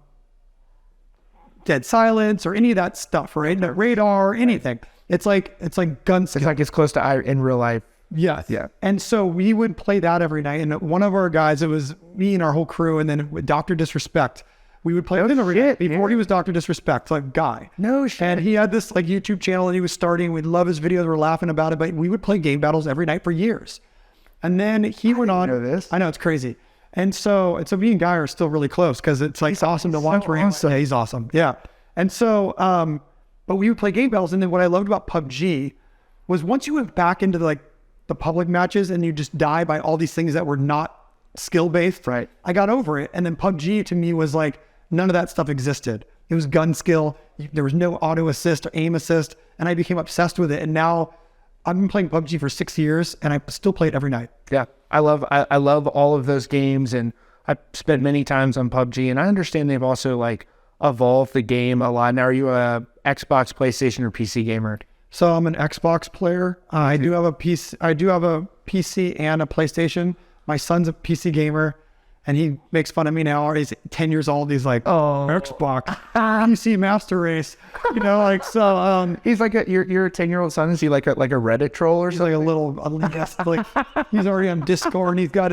dead silence or any of that stuff, right? No radar, anything. It's like gun skill. It's like it's close to in real life Yeah. Yeah. And so we would play that every night. And one of our guys, it was me and our whole crew, and then with Dr. Disrespect, we would play with him every night before he was Dr. Disrespect, like guy. No shit. And he had this like YouTube channel and he was starting. We'd love his videos. We're laughing about it, but we would play game battles every night for years. And then he went on. Know this. I know, it's crazy. And so me and Guy are still really close because it's like awesome to watch. So he's awesome. Yeah. And so, but we would play game battles. And then what I loved about PUBG was once you went back into the public matches and you just die by all these things that were not skill based. Right. I got over it. And then PUBG to me was like, none of that stuff existed. It was gun skill. There was no auto assist or aim assist. And I became obsessed with it. And now I've been playing PUBG for 6 years and I still play it every night. Yeah. I love all of those games, and I've spent many times on PUBG, and I understand they've also like evolved the game a lot. Now, are you a Xbox, PlayStation, or PC gamer? So I'm an Xbox player. I do have a PC. I do have a PC and a PlayStation. My son's a PC gamer, and he makes fun of me now. He's 10 years old. He's like, "Oh, Xbox, PC Master Race," you know, like so. He's like your 10-year-old son. Is he like a Reddit troll or he's something? like a little, like he's already on Discord, and he's got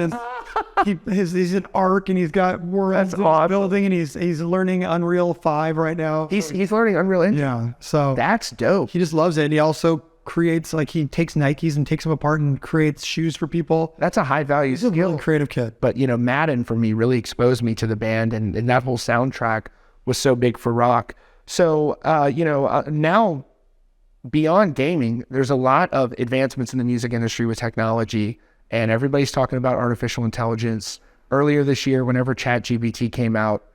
he's an ARC, and he's got worlds building, and he's learning Unreal 5 right now. He's learning Unreal Engine. Yeah, so That's dope. he just loves it. And he also creates, like, he takes Nikes and takes them apart and creates shoes for people. That's a high value He's a skill. really creative kid. But Madden for me really exposed me to the band, and that whole soundtrack was so big for rock. So now beyond gaming, there's a lot of advancements in the music industry with technology, and everybody's talking about artificial intelligence. Earlier this year, whenever ChatGPT came out,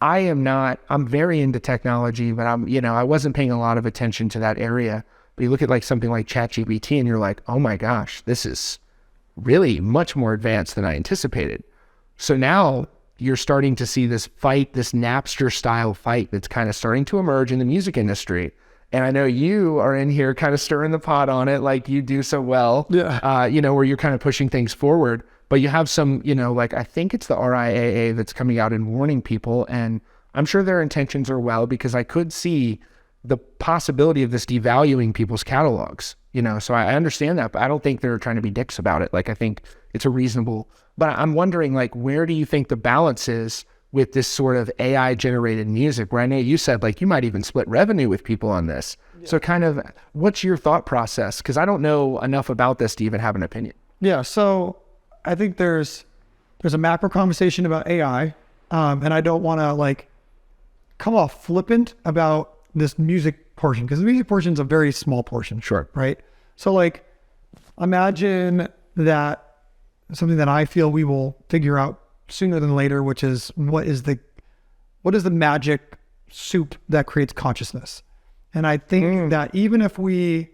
I'm very into technology, but I wasn't paying a lot of attention to that area. But you look at like something like ChatGPT and you're like, oh my gosh, this is really much more advanced than I anticipated. So now you're starting to see this fight, this Napster style fight that's kind of starting to emerge in the music industry. And I know you are in here kind of stirring the pot on it like you do so well, where you're kind of pushing things forward. But you have some, like I think it's the RIAA that's coming out and warning people. And I'm sure their intentions are well, because I could see the possibility of this devaluing people's catalogs, so I understand that, but I don't think they're trying to be dicks about it. Like, I think it's a reasonable, but I'm wondering, like, where do you think the balance is with this sort of AI generated music, where I know you said like you might even split revenue with people on this. Yeah. So kind of what's your thought process? Because I don't know enough about this to even have an opinion. Yeah. So I think there's a macro conversation about AI. And I don't want to like come off flippant about this music portion, because the music portion is a very small portion. Sure. Right. So like, imagine that something that I feel we will figure out sooner than later, which is what is the magic soup that creates consciousness. And I think that even if we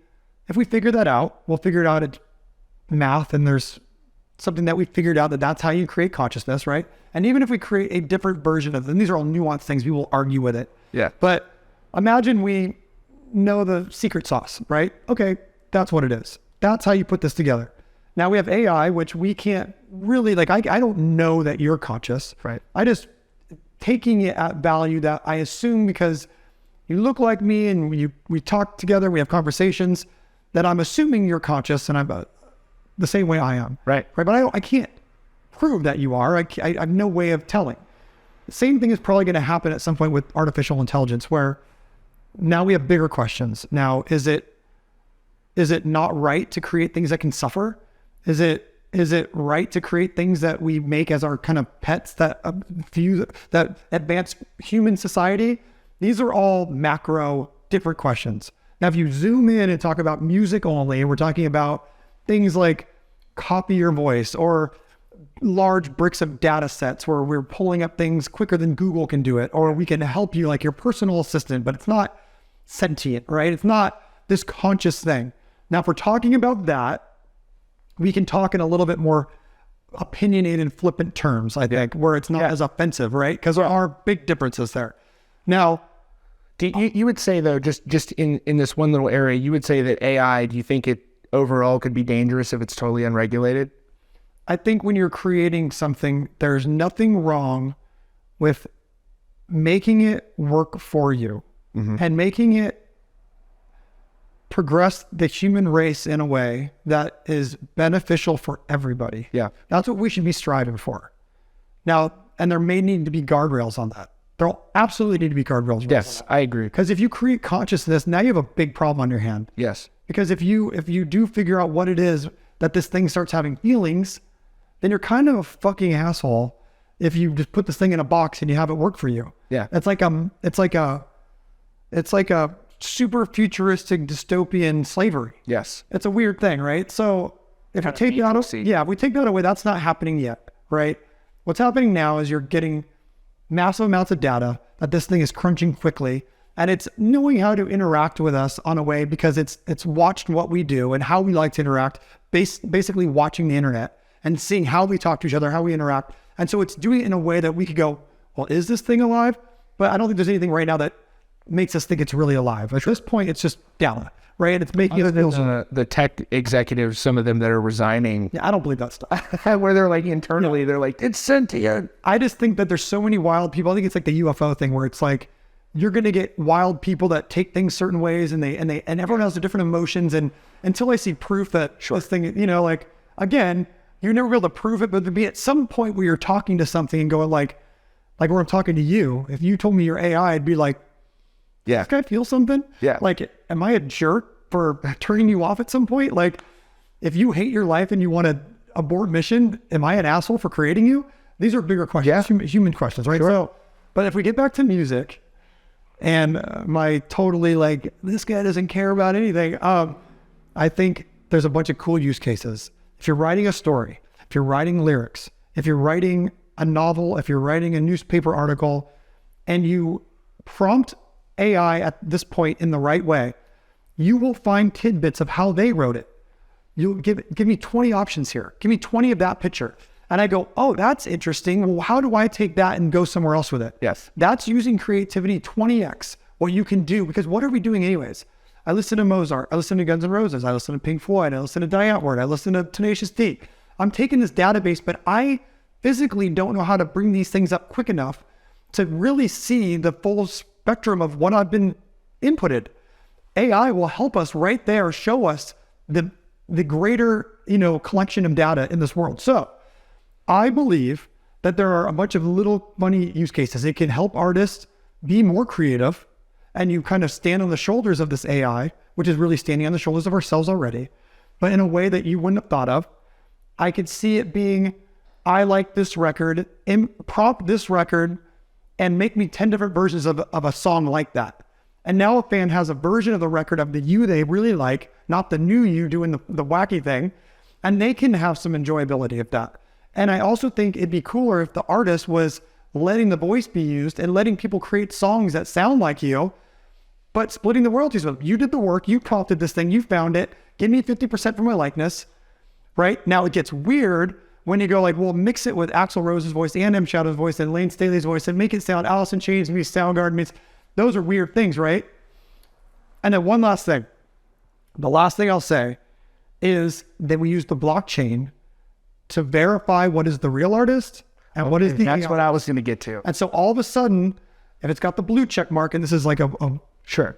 figure that out, we'll figure it out at math, and there's something that we figured out that's how you create consciousness, right? And even if we create a different version of it, and these are all nuanced things, we will argue with it. Yeah. But imagine we know the secret sauce, right? Okay, that's what it is. That's how you put this together. Now we have AI, which we can't really, like, I don't know that you're conscious. Right. I just taking it at value that I assume, because you look like me and we talk together, we have conversations, that I'm assuming you're conscious, and I'm the same way I am. Right. But I can't prove that you are. I have no way of telling. The same thing is probably going to happen at some point with artificial intelligence, where now we have bigger questions. Now, is it not right to create things that can suffer? Is it right to create things that we make as our kind of pets that advance human society? These are all macro different questions. Now, if you zoom in and talk about music only, and we're talking about things like copy your voice or large bricks of data sets where we're pulling up things quicker than Google can do it, or we can help you like your personal assistant, but it's not sentient, right? It's not this conscious thing. Now, if we're talking about that, we can talk in a little bit more opinionated and flippant terms, I think, where it's not as offensive, right? Because there are big differences there. Now, you would say, though, just in this one little area, you would say that AI, do you think it overall could be dangerous if it's totally unregulated? I think when you're creating something, there's nothing wrong with making it work for you and making it progress the human race in a way that is beneficial for everybody. Yeah. That's what we should be striving for. Now, and there may need to be guardrails on that. There'll absolutely need to be guardrails. Yes, I agree. Because if you create consciousness, now you have a big problem on your hand. Yes. Because if you do figure out what it is that this thing starts having feelings, then you're kind of a fucking asshole if you just put this thing in a box and you have it work for you. Yeah. It's like a super futuristic dystopian slavery. Yes. It's a weird thing, right? So if we take that away, that's not happening yet, right? What's happening now is you're getting massive amounts of data that this thing is crunching quickly, and it's knowing how to interact with us on a way because it's watched what we do and how we like to interact, basically watching the internet and seeing how we talk to each other, how we interact. And so it's doing it in a way that we could go, well, is this thing alive? But I don't think there's anything right now that makes us think it's really alive. At this point, it's just data, right? It's making it feel the tech executives, some of them that are resigning. Yeah, I don't believe that stuff. Where they're like internally, they're like, it's sentient. I just think that there's so many wild people. I think it's like the UFO thing where it's like, you're going to get wild people that take things certain ways and everyone has different emotions. And until I see proof that this thing, like, again, you're never able to prove it, but to be at some point where you're talking to something and going like where I'm talking to you, if you told me you're AI, I'd be like, yeah, this guy feel something? Yeah. Like, am I a jerk for turning you off at some point? Like, if you hate your life and you want to abort mission, am I an asshole for creating you? These are bigger questions, human questions, right? Sure. So, but if we get back to music and my totally like, this guy doesn't care about anything. I think there's a bunch of cool use cases. If you're writing a story, if you're writing lyrics, if you're writing a novel, if you're writing a newspaper article, and you prompt AI at this point in the right way, you will find tidbits of how they wrote it. You'll give me 20 options here. Give me 20 of that picture. And I go, oh, that's interesting. Well, how do I take that and go somewhere else with it? Yes. That's using creativity 20x, what you can do. Because what are we doing anyways? I listen to Mozart. I listen to Guns N' Roses. I listen to Pink Floyd. I listen to Die Antwoord. I listen to Tenacious D. I'm taking this database, but I physically don't know how to bring these things up quick enough to really see the full spectrum of what I've been inputted. AI will help us right there, show us the greater, collection of data in this world. So I believe that there are a bunch of little funny use cases. It can help artists be more creative, and you kind of stand on the shoulders of this AI, which is really standing on the shoulders of ourselves already, but in a way that you wouldn't have thought of. I could see it being, I like this record, prompt this record, and make me 10 different versions of a song like that. And now a fan has a version of the record of the you they really like, not the new you doing the wacky thing, and they can have some enjoyability of that. And I also think it'd be cooler if the artist was letting the voice be used and letting people create songs that sound like you, but splitting the royalties with them. You did the work, you prompted this thing, you found it, give me 50% for my likeness, right? Now it gets weird when you go like, well, mix it with Axl Rose's voice and M. Shadow's voice and Lane Staley's voice and make it sound Alice in Chains meets Soundgarden meets, those are weird things, right? And then one last thing. The last thing I'll say is that we use the blockchain to verify what is the real artist and what is the That's what I was going to get to. And so all of a sudden, if it's got the blue check mark, and this is like Sure.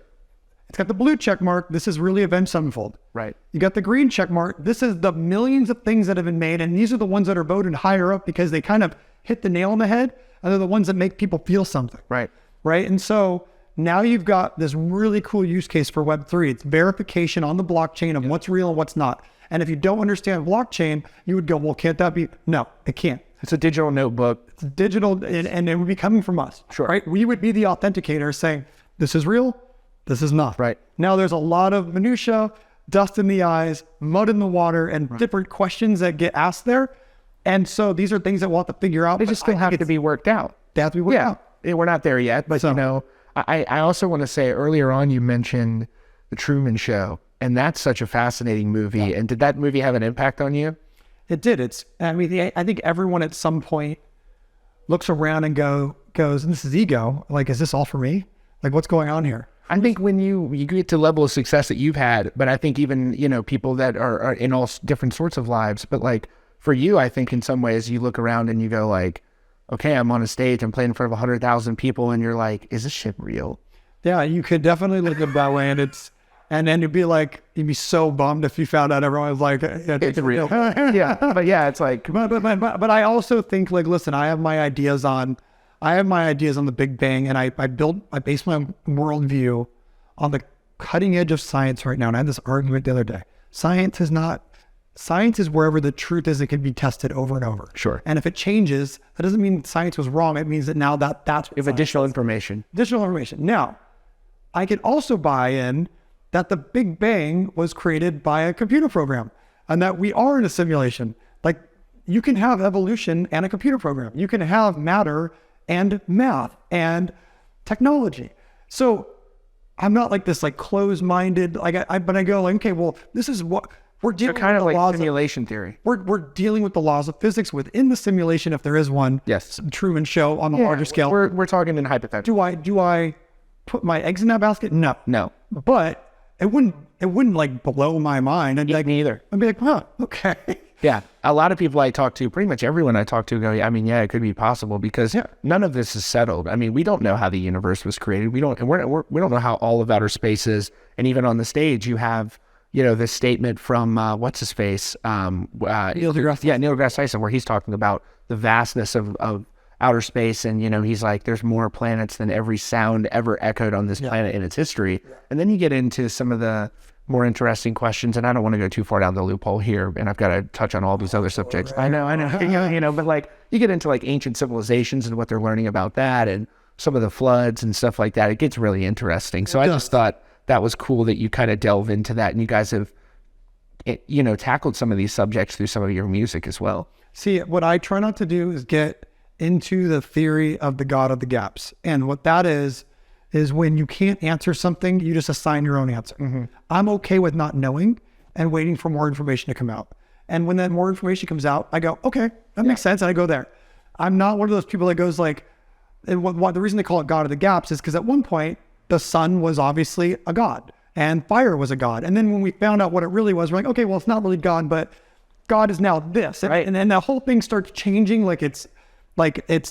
It's got the blue check mark, this is really Avenged Sevenfold. Right. You got the green check mark, this is the millions of things that have been made, and these are the ones that are voted higher up because they kind of hit the nail on the head, and they're the ones that make people feel something. Right. Right? And so now you've got this really cool use case for Web3. It's verification on the blockchain of what's real and what's not. And if you don't understand blockchain, you would go, well, can't that be? No, it can't. It's a digital notebook. It's digital, and it would be coming from us. Sure. Right? We would be the authenticator saying, this is real, this is not. Right. Now there's a lot of minutia, dust in the eyes, mud in the water, and different questions that get asked there. And so these are things that we'll have to figure out. They just still have to be worked out. They have to be worked out. We're not there yet, but I also want to say earlier on you mentioned the Truman Show, and that's such a fascinating movie. Yeah. And did that movie have an impact on you? It did. I think everyone at some point looks around and goes, and this is ego. Like, is this all for me? Like, what's going on here? I think when you get to the level of success that you've had, but I think even, people that are in all different sorts of lives, but like for you, I think in some ways you look around and you go like, okay, I'm on a stage, I'm playing in front of 100,000 people, and you're like, is this shit real? Yeah, you could definitely look at that way, and And then you'd be so bummed if you found out everyone was like, It's real. Yeah. But yeah, it's like, but I also think like, listen, I have my ideas on the Big Bang, and I base my worldview on the cutting edge of science right now. And I had this argument the other day. Science is wherever the truth is, it can be tested over and over. Sure. And if it changes, that doesn't mean science was wrong. It means that now that's if additional information. Now, I can also buy in that the Big Bang was created by a computer program and that we are in a simulation. Like, you can have evolution and a computer program. You can have matter and math and technology. So I'm not like this like closed-minded, but I go like, okay, well, this is what we're dealing with. Kind of the like laws simulation theory. We're dealing with the laws of physics within the simulation, if there is one. Yes. Truman Show on the larger scale. We're talking in hypothetical. Do I put my eggs in that basket? No. But it wouldn't like blow my mind. I'd be like, neither. I'd be like, huh, okay. Yeah. A lot of people I talk to, pretty much everyone I talk to go, I mean, yeah, it could be possible because none of this is settled. I mean, we don't know how the universe was created. We don't know how all of outer space is. And even on the stage, you have, this statement from, what's his face? Neil deGrasse Tyson, where he's talking about the vastness of outer space. And, he's like, there's more planets than every sound ever echoed on this planet in its history. Yeah. And then you get into some of the more interesting questions, and I don't want to go too far down the loophole here, and I've got to touch on all these other subjects. I know, but like you get into like ancient civilizations and what they're learning about that, and some of the floods and stuff like that. It gets really interesting. So I just thought that was cool that you kind of delve into that, and you guys have, tackled some of these subjects through some of your music as well. See, what I try not to do is get into the theory of the God of the gaps, and what that is when you can't answer something, you just assign your own answer. Mm-hmm. I'm okay with not knowing and waiting for more information to come out. And when that more information comes out, I go, okay, that makes sense. And I go there. I'm not one of those people that goes like, and what the reason they call it God of the gaps is because at one point, the sun was obviously a god and fire was a god. And then when we found out what it really was, we're like, okay, well, it's not really God, but God is now this. Right. And then the whole thing starts changing like its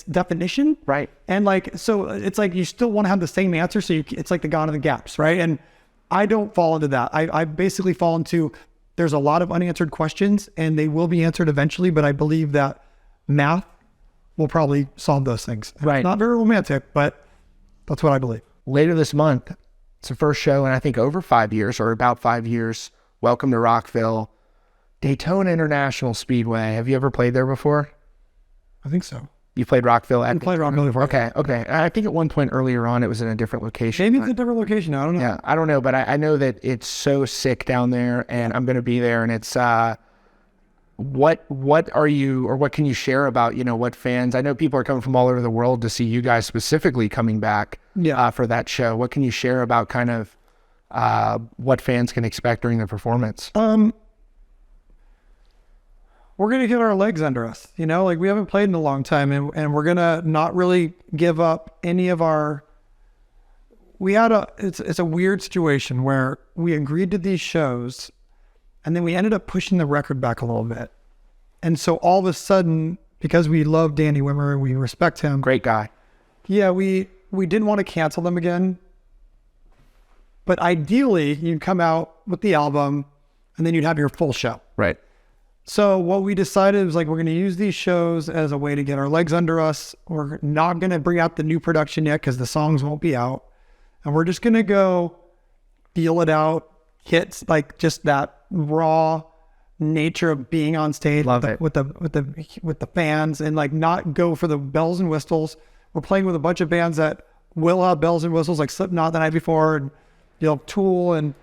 definition. Right. And so it's like, you still want to have the same answer. So it's like the God of the gaps. Right. And I don't fall into that. I basically fall into, there's a lot of unanswered questions and they will be answered eventually, but I believe that math will probably solve those things. Right. It's not very romantic, but that's what I believe. Later this month, it's the first show in I think over 5 years or about 5 years. Welcome to Rockville, Daytona International Speedway. Have you ever played there before? I think so. You played Rockville? I played Rockville before. Okay. I think at one point earlier on, it was in a different location. Maybe it's a different location. I don't know. Yeah, I don't know, but I know that it's so sick down there, and I'm going to be there. And it's what are you, or what can you share about what fans? I know people are coming from all over the world to see you guys specifically coming back for that show. What can you share about kind of what fans can expect during the performance? We're going to get our legs under us, like we haven't played in a long time, and we're going to not really give up any of our, it's a weird situation where we agreed to these shows and then we ended up pushing the record back a little bit. And so all of a sudden, because we love Danny Wimmer, we respect him. Great guy. Yeah. We didn't want to cancel them again, but ideally you'd come out with the album and then you'd have your full show. Right. So what we decided was like, we're going to use these shows as a way to get our legs under us. We're not going to bring out the new production yet because the songs won't be out. And we're just going to go feel it out, hit like just that raw nature of being on stage with the fans, and like not go for the bells and whistles. We're playing with a bunch of bands that will have bells and whistles, like Slipknot the night before, and Tool and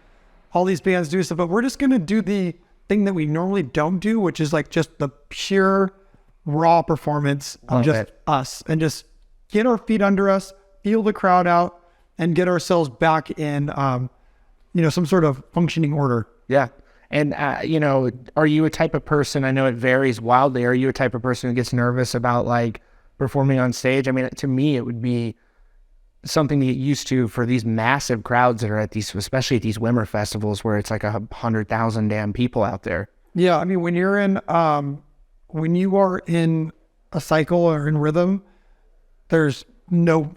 all these bands do stuff. But we're just going to do the thing that we normally don't do, which is like just the pure raw performance of just us, and just get our feet under us, feel the crowd out, and get ourselves back in, some sort of functioning order. Yeah. And, are you a type of person, I know it varies wildly, are you a type of person who gets nervous about like performing on stage? I mean, to me, it would be something to get used to for these massive crowds that are at these, especially at these Wimmer festivals where it's like 100,000 damn people out there. Yeah. I mean, when you are in a cycle or in rhythm, there's no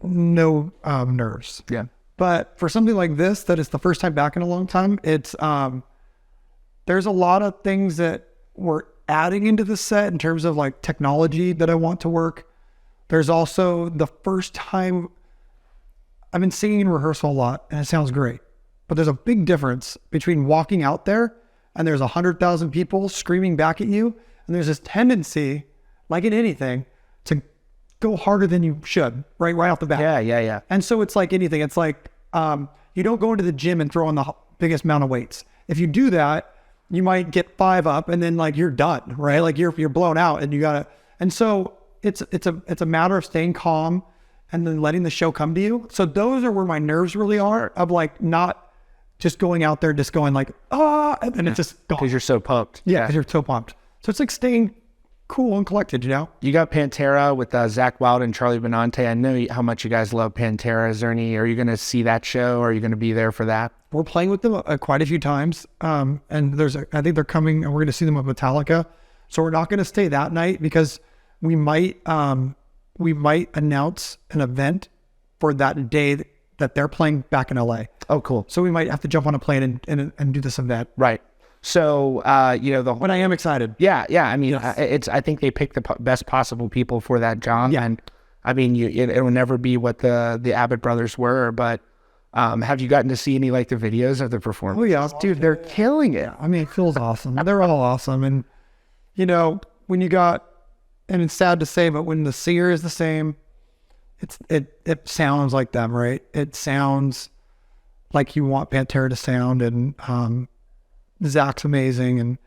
nerves. Yeah. But for something like this, that is the first time back in a long time, it's, there's a lot of things that we're adding into the set in terms of like technology that I want to work. There's also the first time I've been singing in rehearsal a lot and it sounds great, but there's a big difference between walking out there and there's 100,000 people screaming back at you. And there's this tendency, like in anything, to go harder than you should, right off the bat. Yeah. And so it's like anything. It's like, you don't go into the gym and throw on the biggest amount of weights. If you do that, you might get 5 up and then like you're done, right? Like you're blown out and you gotta, and so it's a matter of staying calm and then letting the show come to you. So those are where my nerves really are, of like not just going out there, just going like, and it's just gone. Because you're so pumped. Yeah, because you're so pumped. So it's like staying cool and collected, you know? You got Pantera with Zach Wild and Charlie Benante. I know how much you guys love Pantera. Are you going to see that show, or are you going to be there for that? We're playing with them quite a few times. And I think they're coming and we're going to see them with Metallica. So we're not going to stay that night because we might announce an event for that day that they're playing back in LA. Oh, cool. So we might have to jump on a plane and do this event. Right. So, but I am excited. Yeah. I mean, Yes. I think they picked the best possible people for that job. Yeah. And I mean, it will never be what the Abbott brothers were, but have you gotten to see any like the videos of the performance? Oh yeah. Dude, they're killing it. I mean, it feels awesome. They're all awesome. And when you got, and it's sad to say, but when the singer is the same, it sounds like them, right? It sounds like you want Pantera to sound, and Zach's amazing, and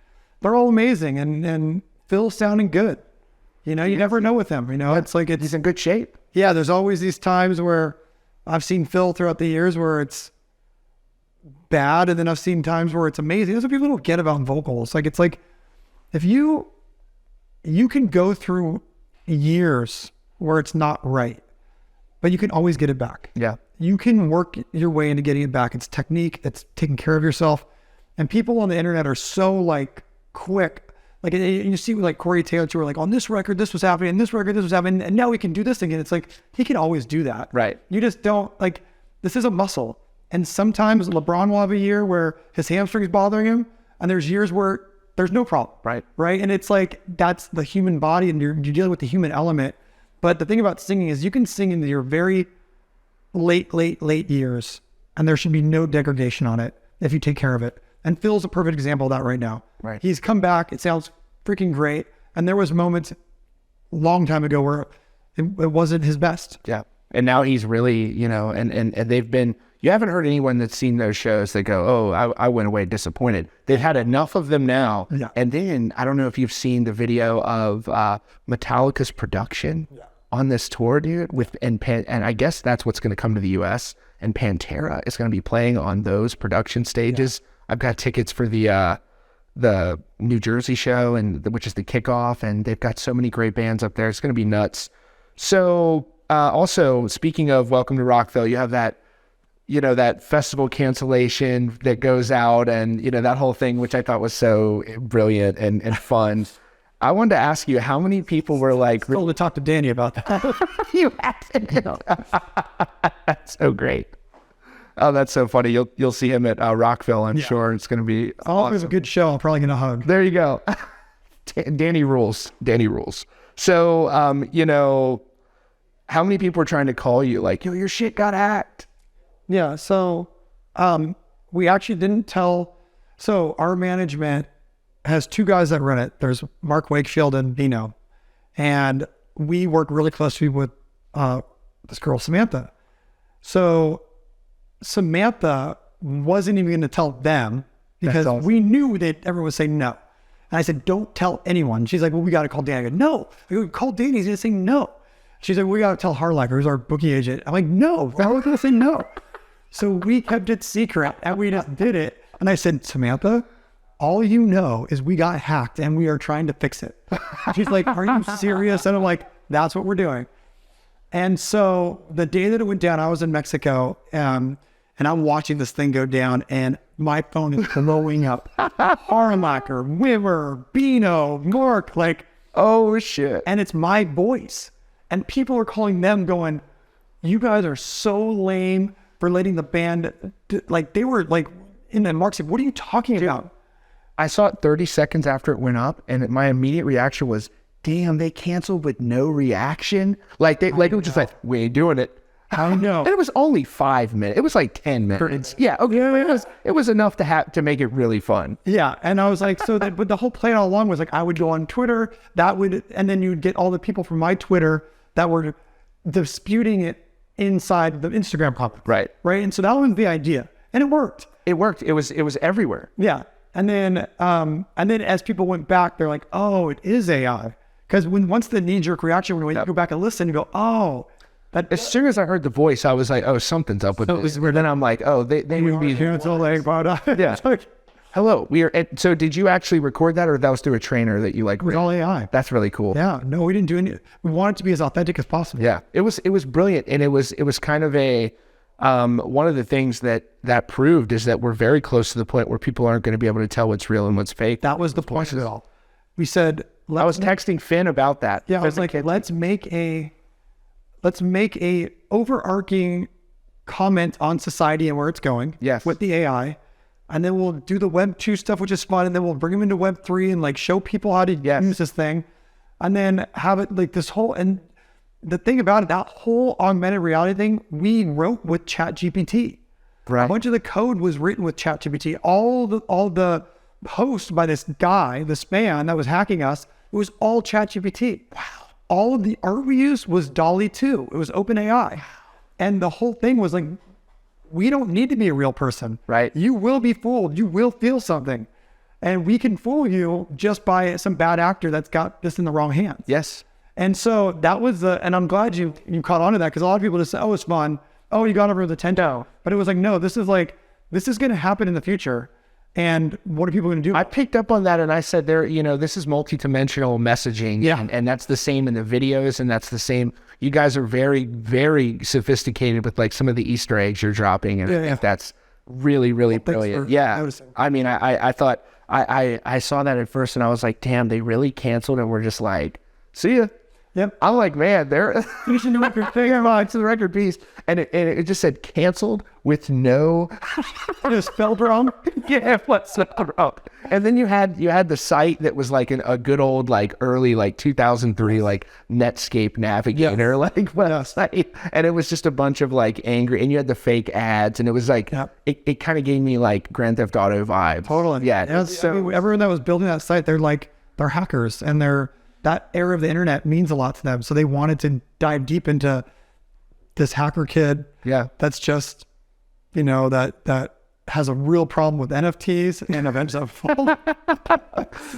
they're all amazing, and Phil's sounding good. You never know with him. It's like He's in good shape. Yeah, there's always these times where I've seen Phil throughout the years where it's bad, and then I've seen times where it's amazing. That's what people don't get about vocals. Like, it's like if you can go through years where it's not right, but you can always get it back. Yeah. You can work your way into getting it back. It's technique. It's taking care of yourself. And people on the internet are so like quick. Like, you see like Corey Taylor, who were like, on this record, this was happening, and this record, this was happening, and now we can do this again. It's like, he can always do that. Right. You just don't, like, this is a muscle. And sometimes LeBron will have a year where his hamstring's bothering him, and there's years where there's no problem. Right. And it's like, that's the human body, and you're dealing with the human element. But the thing about singing is you can sing into your very late years, and there should be no degradation on it if you take care of it. And Phil's a perfect example of that right now. Right. He's come back. It sounds freaking great. And there was moments a long time ago where it wasn't his best. Yeah. And now he's really, and they've been, you haven't heard anyone that's seen those shows that go, oh, I went away disappointed. They've had enough of them now. Yeah. And then, I don't know if you've seen the video of Metallica's production on this tour, dude, and I guess that's what's going to come to the US, and Pantera is going to be playing on those production stages. Yeah. I've got tickets for the New Jersey show, which is the kickoff, and they've got so many great bands up there. It's going to be nuts. So, also, speaking of Welcome to Rockville, you have that, that festival cancellation that goes out, and, that whole thing, which I thought was so brilliant and fun. I wanted to ask you, how many people were like... Still to talk to Danny about that. You had to. That's so great. Oh, that's so funny. You'll see him at Rockville, I'm sure. It's going to be awesome. It was a good show. I'm probably going to hug. There you go. Danny rules. So, how many people are trying to call you like, yo, your shit got hacked? Yeah, so we actually didn't tell. So our management has 2 guys that run it. There's Mark Wakefield and Dino. And we work really closely with this girl, Samantha. So Samantha wasn't even going to tell them because awesome. We knew that everyone would say no. And I said, don't tell anyone. She's like, well, we got to call Danny. I go, no. I go, call Danny. He's going to say no. She's like, we got to tell Harlacher, who's our booking agent. I'm like, no, how are we going to say no? So we kept it secret and we just did it. And I said, Samantha, all you know is we got hacked and we are trying to fix it. She's like, are you serious? And I'm like, that's what we're doing. And so the day that it went down, I was in Mexico, and I'm watching this thing go down, and my phone is blowing up. Harlacher, Wimmer, Bino, Mark, like, oh shit. And it's my voice. And people are calling them going, you guys are so lame. for letting the band, like they were like, and then Mark said, what are you talking about? I saw it 30 seconds after it went up, and my immediate reaction was, damn, they canceled with no reaction. Like it was just like, we ain't doing it. I know. And it was only 5 minutes. It was like 10 minutes. Yeah, okay. It was enough to make it really fun. Yeah, and I was like, but the whole plan all along was like, I would go on Twitter, and then you'd get all the people from my Twitter that were disputing it inside the Instagram comment. Right. And so that was the idea, and it worked. It worked. It was everywhere. Yeah, and then as people went back, they're like, oh, it is AI, because once the knee-jerk reaction, when you go back and listen, you go, oh. But as soon as I heard the voice, I was like, oh, something's up with this. Then I'm like, oh, they would be canceling. Yeah. Hello. So did you actually record that, or that was through a trainer that you like? It was all AI. That's really cool. Yeah. No, we didn't do any. We wanted it to be as authentic as possible. Yeah. It was brilliant. And it was kind of a, one of the things that proved is that we're very close to the point where people aren't going to be able to tell what's real and what's fake. That was the point of it all. We said, I was texting Finn about that. Yeah. I was like, let's make a overarching comment on society and where it's going. Yes. With the AI. And then we'll do the Web 2 stuff, which is fun. And then we'll bring them into Web 3 and like show people how to use this thing. And then have it like this whole, and the thing about it, that whole augmented reality thing, we wrote with ChatGPT. Right. A bunch of the code was written with ChatGPT. All the posts by this guy, this man that was hacking us, it was all ChatGPT. Wow. All of the art we used was DALL-E 2. It was OpenAI. And the whole thing was like, we don't need to be a real person. Right. You will be fooled. You will feel something. And we can fool you just by some bad actor that's got this in the wrong hands. Yes. And so that was and I'm glad you caught on to that, because a lot of people just say, oh, it's fun. Oh, you got over the Nintendo. But it was like, no, this is going to happen in the future. And what are people going to do? I picked up on that, and I said, this is multidimensional messaging. Yeah. And that's the same in the videos, and that's the same. You guys are very, very sophisticated with like some of the Easter eggs you're dropping. And I think that's really, really brilliant. I mean, I thought, I saw that at first, and I was like, damn, they really canceled, and we're just like, see ya. Yep. I'm like, man, you should do record thing. It's the record piece. And it just said canceled with no it was spelled wrong. Yeah, it was spelled wrong. And then you had the site that was like a good old like early like 2003 like Netscape Navigator website, and it was just a bunch of like angry, and you had the fake ads, and it was like it kind of gave me like Grand Theft Auto vibes. Totally. Yeah. So I mean, everyone that was building that site, they're hackers, and that era of the internet means a lot to them. So they wanted to dive deep into this hacker kid. Yeah. That's just, that has a real problem with NFTs and Avenged Sevenfold.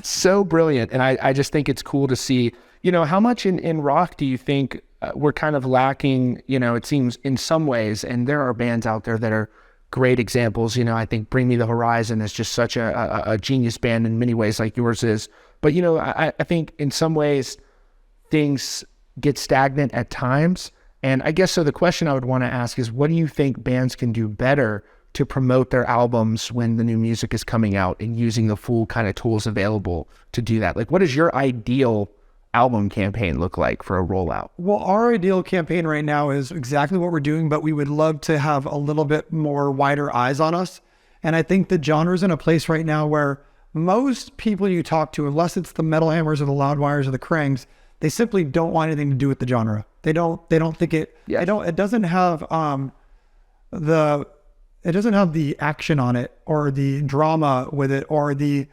So brilliant. And I just think it's cool to see, how much in rock do you think we're kind of lacking, it seems in some ways, and there are bands out there that are great examples. I think Bring Me the Horizon is just such a genius band in many ways, like yours is. But, I think in some ways things get stagnant at times. And I guess so the question I would want to ask is, what do you think bands can do better to promote their albums when the new music is coming out and using the full kind of tools available to do that? Like, what does your ideal album campaign look like for a rollout? Well, our ideal campaign right now is exactly what we're doing, but we would love to have a little bit more wider eyes on us. And I think the genre's in a place right now where most people you talk to, unless it's the Metal Hammers or the Loudwires or the Krangs, they simply don't want anything to do with the genre. They don't think it. Yes. It doesn't have the action on it, or the drama with it, or the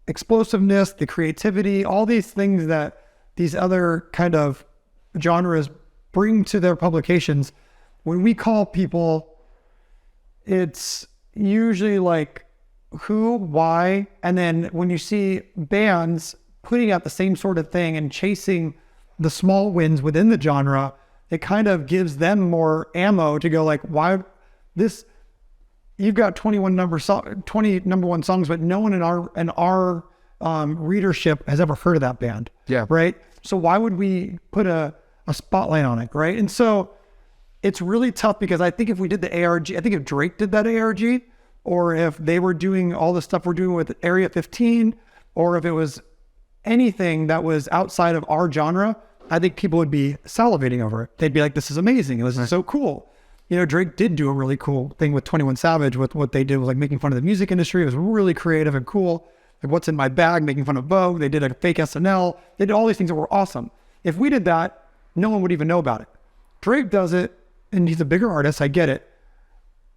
explosiveness, the creativity, all these things that these other kind of genres bring to their publications. When we call people, it's usually like who, why, and then when you see bands putting out the same sort of thing and chasing the small wins within the genre, it kind of gives them more ammo to go like, why this? You've got 20 number one songs, but no one in our readership has ever heard of that band. Yeah. Right. So why would we put a spotlight on it? Right. And so it's really tough, because I think if we did the ARG, I think if Drake did that ARG, or if they were doing all the stuff we're doing with Area 15, or if it was anything that was outside of our genre, I think people would be salivating over it. They'd be like, this is amazing. This is so cool. You know, Drake did do a really cool thing with 21 Savage with what they did was like making fun of the music industry. It was really creative and cool. Like what's in my bag, making fun of Vogue. They did a fake SNL. They did all these things that were awesome. If we did that, no one would even know about it. Drake does it, and he's a bigger artist. I get it.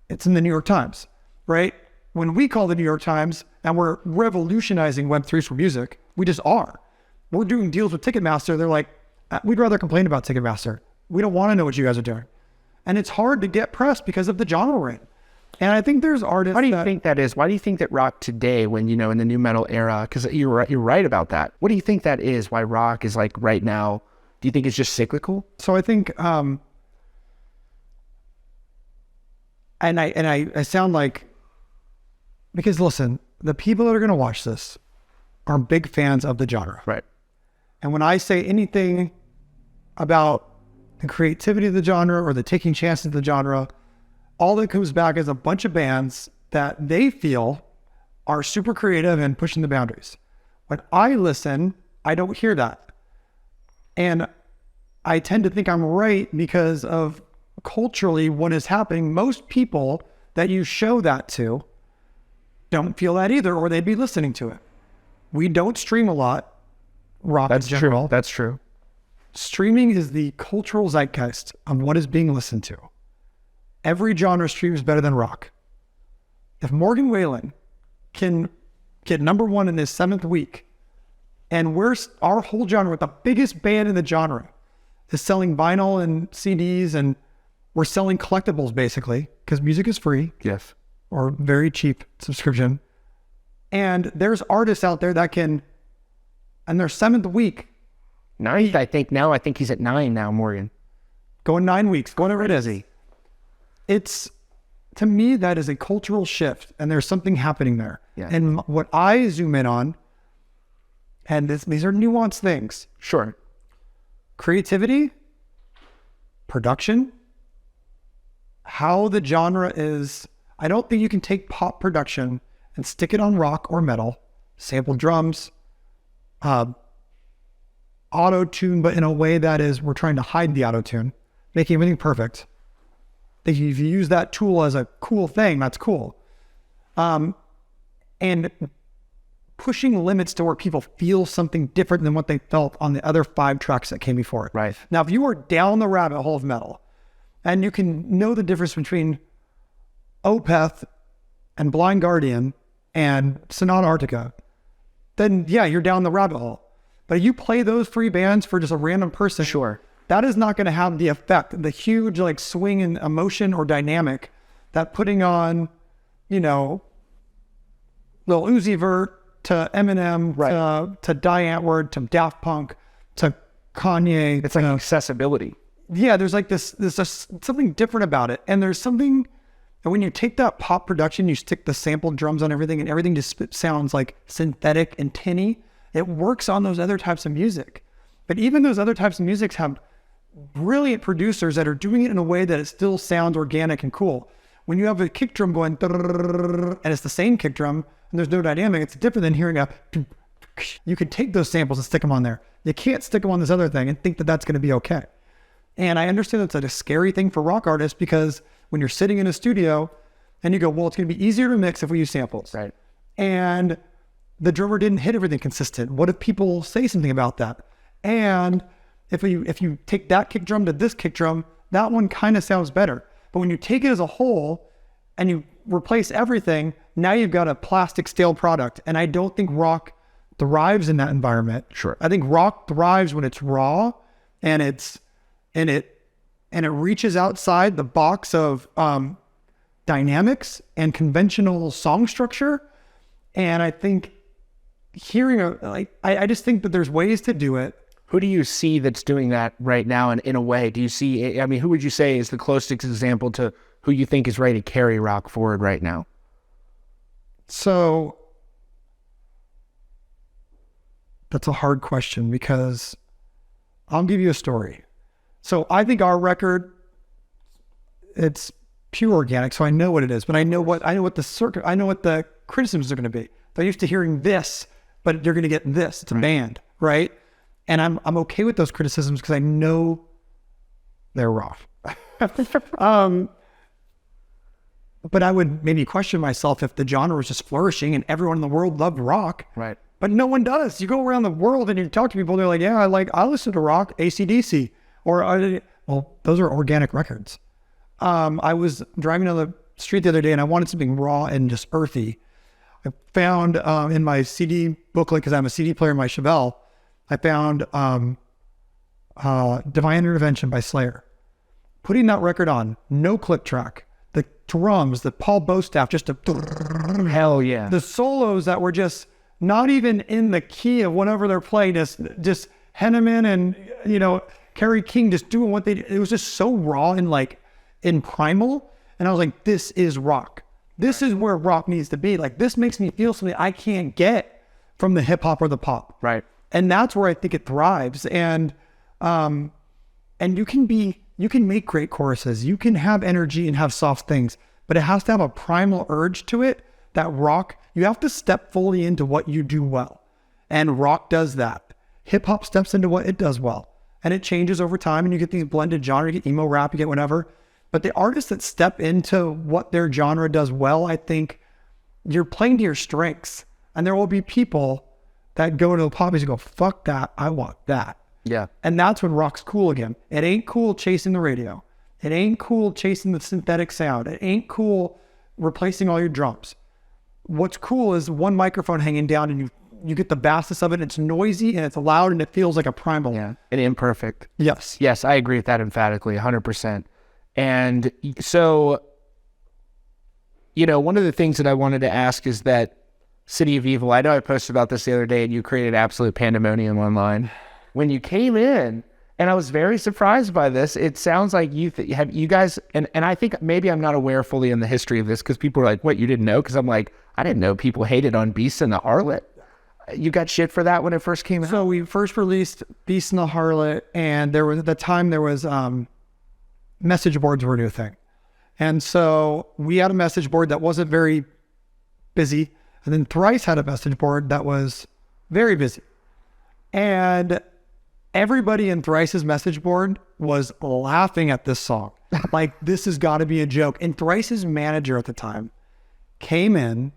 It's in the New York Times, right? When we call the New York Times and we're revolutionizing Web3s for music, we just are. We're doing deals with Ticketmaster. They're like, we'd rather complain about Ticketmaster. We don't want to know what you guys are doing. And it's hard to get press because of the genre we're in. And I think there's artists. Why do you think that is? Why do you think that rock today, when, you know, in the new metal era, because you're right about that. What do you think that is? Why rock is like right now? Do you think it's just cyclical? So I think, and I sound like, because listen, the people that are going to watch this are big fans of the genre. Right. And when I say anything about the creativity of the genre or the taking chances of the genre, all that comes back is a bunch of bands that they feel are super creative and pushing the boundaries. When I listen, I don't hear that. And I tend to think I'm right because of culturally what is happening. Most people that you show that to don't feel that either, or they'd be listening to it. We don't stream a lot, rock in general. That's true. Streaming is the cultural zeitgeist of what is being listened to. Every genre streams better than rock. If Morgan Wallen can get #1 in his 7th week, and our whole genre with the biggest band in the genre is selling vinyl and CDs, and we're selling collectibles basically, because music is free. Yes. Or very cheap subscription. And there's artists out there that can, in their 7th week. 9th, I think now. I think he's at 9 now, Morgan. Going 9 weeks, going over it is he. It's, to me, that is a cultural shift, and there's something happening there. Yeah. And what I zoom in on, and these are nuanced things. Sure. Creativity, production, how the genre is. I don't think you can take pop production and stick it on rock or metal, sample drums, auto-tune, but in a way that is, we're trying to hide the auto-tune, making everything perfect. If you use that tool as a cool thing, that's cool. And pushing limits to where people feel something different than what they felt on the other 5 tracks that came before it. Right. Now, if you are down the rabbit hole of metal, and you can know the difference between Opeth and Blind Guardian and Sonata Arctica, then yeah, you're down the rabbit hole. But if you play those 3 bands for just a random person, sure, that is not going to have the effect, the huge like swing in emotion or dynamic that putting on, you know, Lil Uzi Vert to Eminem, right, to Die Antwoord, to Daft Punk, to Kanye. It's like accessibility. Yeah, there's like there's something different about it. And there's something, and when you take that pop production, you stick the sampled drums on everything, and everything just sounds like synthetic and tinny. It works on those other types of music. But even those other types of music have brilliant producers that are doing it in a way that it still sounds organic and cool. When you have a kick drum going, and it's the same kick drum, and there's no dynamic, it's different than hearing you can take those samples and stick them on there. You can't stick them on this other thing and think that that's going to be okay. And I understand that's a scary thing for rock artists, because when you're sitting in a studio and you go, well, it's going to be easier to mix if we use samples. Right. And the drummer didn't hit everything consistent. What if people say something about that? And if you take that kick drum to this kick drum, that one kind of sounds better. But when you take it as a whole and you replace everything, now you've got a plastic stale product. And I don't think rock thrives in that environment. Sure. I think rock thrives when it's raw and it reaches outside the box of dynamics and conventional song structure. And I think I just think that there's ways to do it. Who do you see that's doing that right now? And in a way, do you see, I mean, who would you say is the closest example to who you think is ready to carry rock forward right now? So that's a hard question, because I'll give you a story. So I think our record, it's pure organic. So I know what it is, but I know what the criticisms are going to be. They're used to hearing this, but you're going to get this. It's a band, right? And I'm okay with those criticisms because I know they're raw. but I would maybe question myself if the genre was just flourishing and everyone in the world loved rock. Right. But no one does. You go around the world and you talk to people, they're like, yeah, I listen to rock, AC/DC. Well, those are organic records. I was driving down the street the other day and I wanted something raw and just earthy. I found in my CD booklet, because I'm a CD player in my Chevelle, I found Divine Intervention by Slayer. Putting that record on, no click track. The drums, the Paul Bostaph, just a... Hell yeah. The solos that were just not even in the key of whatever they're playing, just Henneman and, Kerry King just doing what they did. It was just so raw and like in primal. And I was like, this is rock. This is where rock needs to be. Like, this makes me feel something I can't get from the hip hop or the pop. Right. And that's where I think it thrives. And you can make great choruses. You can have energy and have soft things, but it has to have a primal urge to it. That rock, you have to step fully into what you do well. And rock does that. Hip hop steps into what it does well. And it changes over time, and you get these blended genres, you get emo rap, you get whatever. But the artists that step into what their genre does well, I think you're playing to your strengths. And there will be people that go to the pop music and go, fuck that, I want that. Yeah. And that's when rock's cool again. It ain't cool chasing the radio. It ain't cool chasing the synthetic sound. It ain't cool replacing all your drums. What's cool is one microphone hanging down and you get the bassness of it. It's noisy and it's loud and it feels like a primal. Yeah. And imperfect. Yes. Yes, I agree with that emphatically, 100%. And so, one of the things that I wanted to ask is that City of Evil, I know I posted about this the other day and you created absolute pandemonium online. When you came in, and I was very surprised by this, it sounds like you guys, and I think maybe I'm not aware fully in the history of this because people are like, what, you didn't know? Because I'm like, I didn't know people hated on Beast and the Harlot. You got shit for that when it first came out? So we first released Beast and the Harlot, and at the time there was message boards were a new thing. And so we had a message board that wasn't very busy, and then Thrice had a message board that was very busy. And everybody in Thrice's message board was laughing at this song. Like, this has got to be a joke. And Thrice's manager at the time came in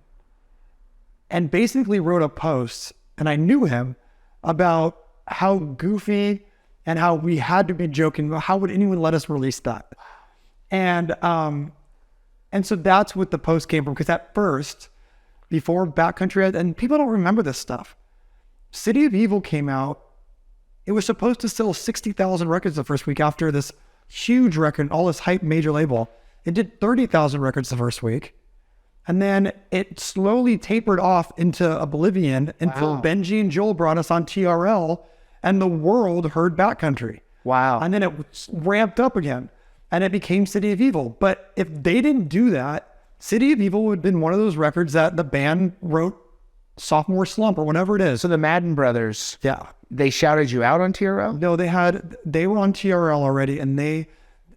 and basically wrote a post, and I knew him, about how goofy and how we had to be joking. How would anyone let us release that? And so that's what the post came from, because at first, before Backcountry, and people don't remember this stuff, City of Evil came out. It was supposed to sell 60,000 records the first week after this huge record, all this hype major label. It did 30,000 records the first week. And then it slowly tapered off into oblivion until Benji and Joel brought us on TRL and the world heard Backcountry. Wow. And then it ramped up again and it became City of Evil. But if they didn't do that, City of Evil would have been one of those records that the band wrote sophomore slump or whatever it is. So the Madden brothers, yeah, they shouted you out on TRL? No, they were on TRL already, and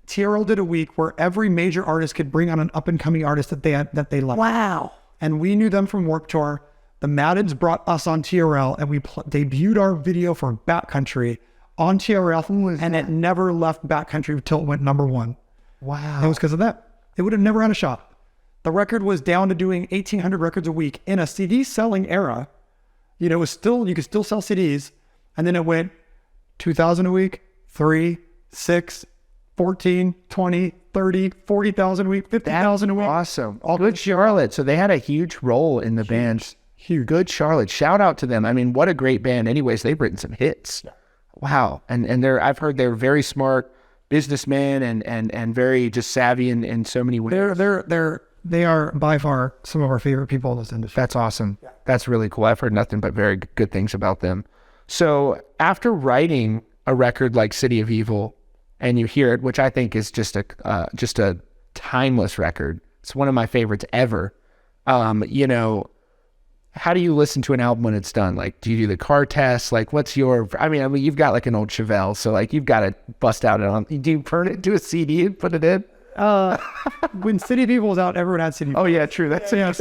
TRL did a week where every major artist could bring on an up and coming artist that they liked. Wow. And we knew them from Warped Tour. The Maddens brought us on TRL, and we debuted our video for Backcountry on TRL, and it never left Backcountry until it went number one. Wow. It was because of that. It would have never had a shot. The record was down to doing 1,800 records a week in a CD selling era. It was still, you could still sell CDs. And then it went 2,000 a week, 3, 6, 14, 20, 30, 40,000 a week, 50,000 a week. Awesome. All good Charlotte. So they had a huge role in the band. Huge. Good Charlotte. Shout out to them. I mean, what a great band. Anyways, they've written some hits. Wow. And I've heard they're very smart businessmen and very just savvy in so many ways. They are by far some of our favorite people in this industry. That's awesome. Yeah. That's really cool. I've heard nothing but very good things about them. So after writing a record like City of Evil, and you hear it, which I think is just a timeless record. It's one of my favorites ever. How do you listen to an album when it's done? Like, do you do the car test? Like, what's your? I mean, you've got like an old Chevelle, so like you've got to bust out it on. Do you turn it to a CD and put it in? When City of Evil was out, everyone had City of Evil. Oh yeah, true. That's yeah.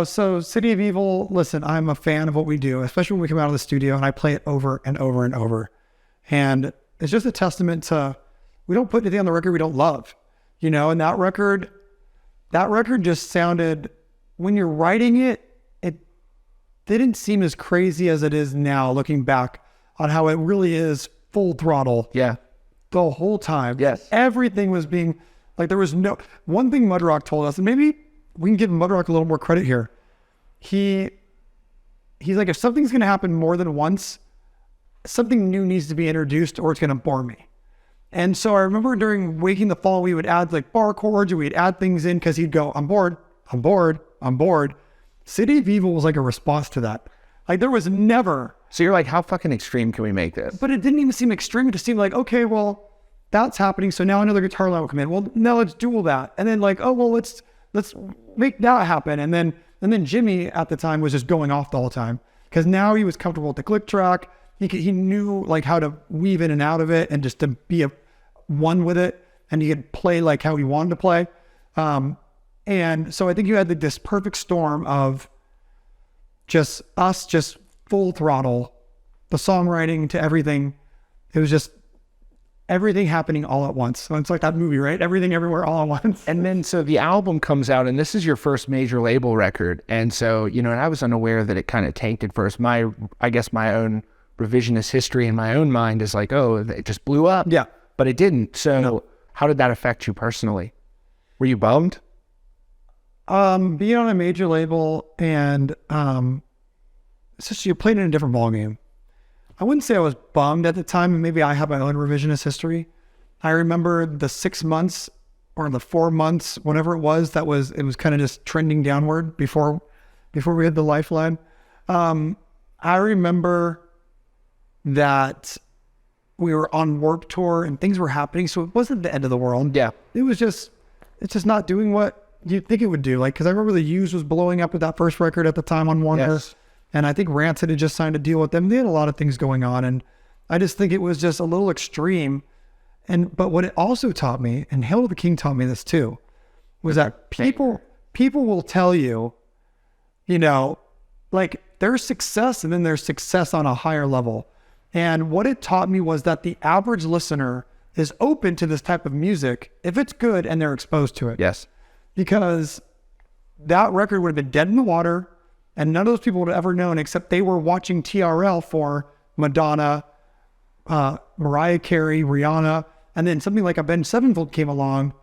So City of Evil, listen, I'm a fan of what we do, especially when we come out of the studio and I play it over and over and over. And it's just a testament to, we don't put anything on the record we don't love, and that record, that record just sounded, when you're writing it, it didn't seem as crazy as it is now, looking back on how it really is full throttle. Yeah. The whole time. Yes. Everything was being, like, there was no, one thing Mudrock told us, and maybe we can give Mudrock a little more credit here. He's like, if something's going to happen more than once, something new needs to be introduced or it's going to bore me. And so I remember during Waking the Fall, we would add like bar chords, or we'd add things in because he'd go, I'm bored, I'm bored, I'm bored. City of Evil was like a response to that. Like, there was never. So you're like, how fucking extreme can we make this? But it didn't even seem extreme. It just seemed like, okay, well, that's happening. So now another guitar line will come in. Well, now let's duel that. And then like, oh, well, let's make that happen. And then Jimmy at the time was just going off the whole time, because now he was comfortable with the click track. He knew like how to weave in and out of it and just to be one with it. And he could play like how he wanted to play. And so I think you had this perfect storm of just full throttle, the songwriting to everything. It was just everything happening all at once. So it's like that movie, right? Everything everywhere all at once. And then so the album comes out, and this is your first major label record. And so, you know, and I was unaware that it kind of tanked at first. I guess my own revisionist history in my own mind is like, oh, it just blew up. Yeah. But it didn't. So how did that affect you personally? Were you bummed? Being on a major label and it's just, you played in a different ballgame. I wouldn't say I was bummed at the time. Maybe I have my own revisionist history. I remember the 6 months or the 4 months, whatever it was kind of just trending downward before we hit the lifeline. I remember that we were on Warped Tour and things were happening, so it wasn't the end of the world. Yeah. It's just not doing what you'd think it would do. Like, because I remember the Used was blowing up with that first record at the time on Warner. Yes. And I think Rancid had just signed a deal with them. They had a lot of things going on, and I just think it was just a little extreme. But what it also taught me, and Hail to the King taught me this too, was that people will tell you, you know, like, there's success and then there's success on a higher level. And what it taught me was that the average listener is open to this type of music if it's good and they're exposed to it. Yes. Because that record would have been dead in the water, and none of those people would have ever known, except they were watching TRL for Madonna, Mariah Carey, Rihanna, and then something like Avenged Sevenfold came along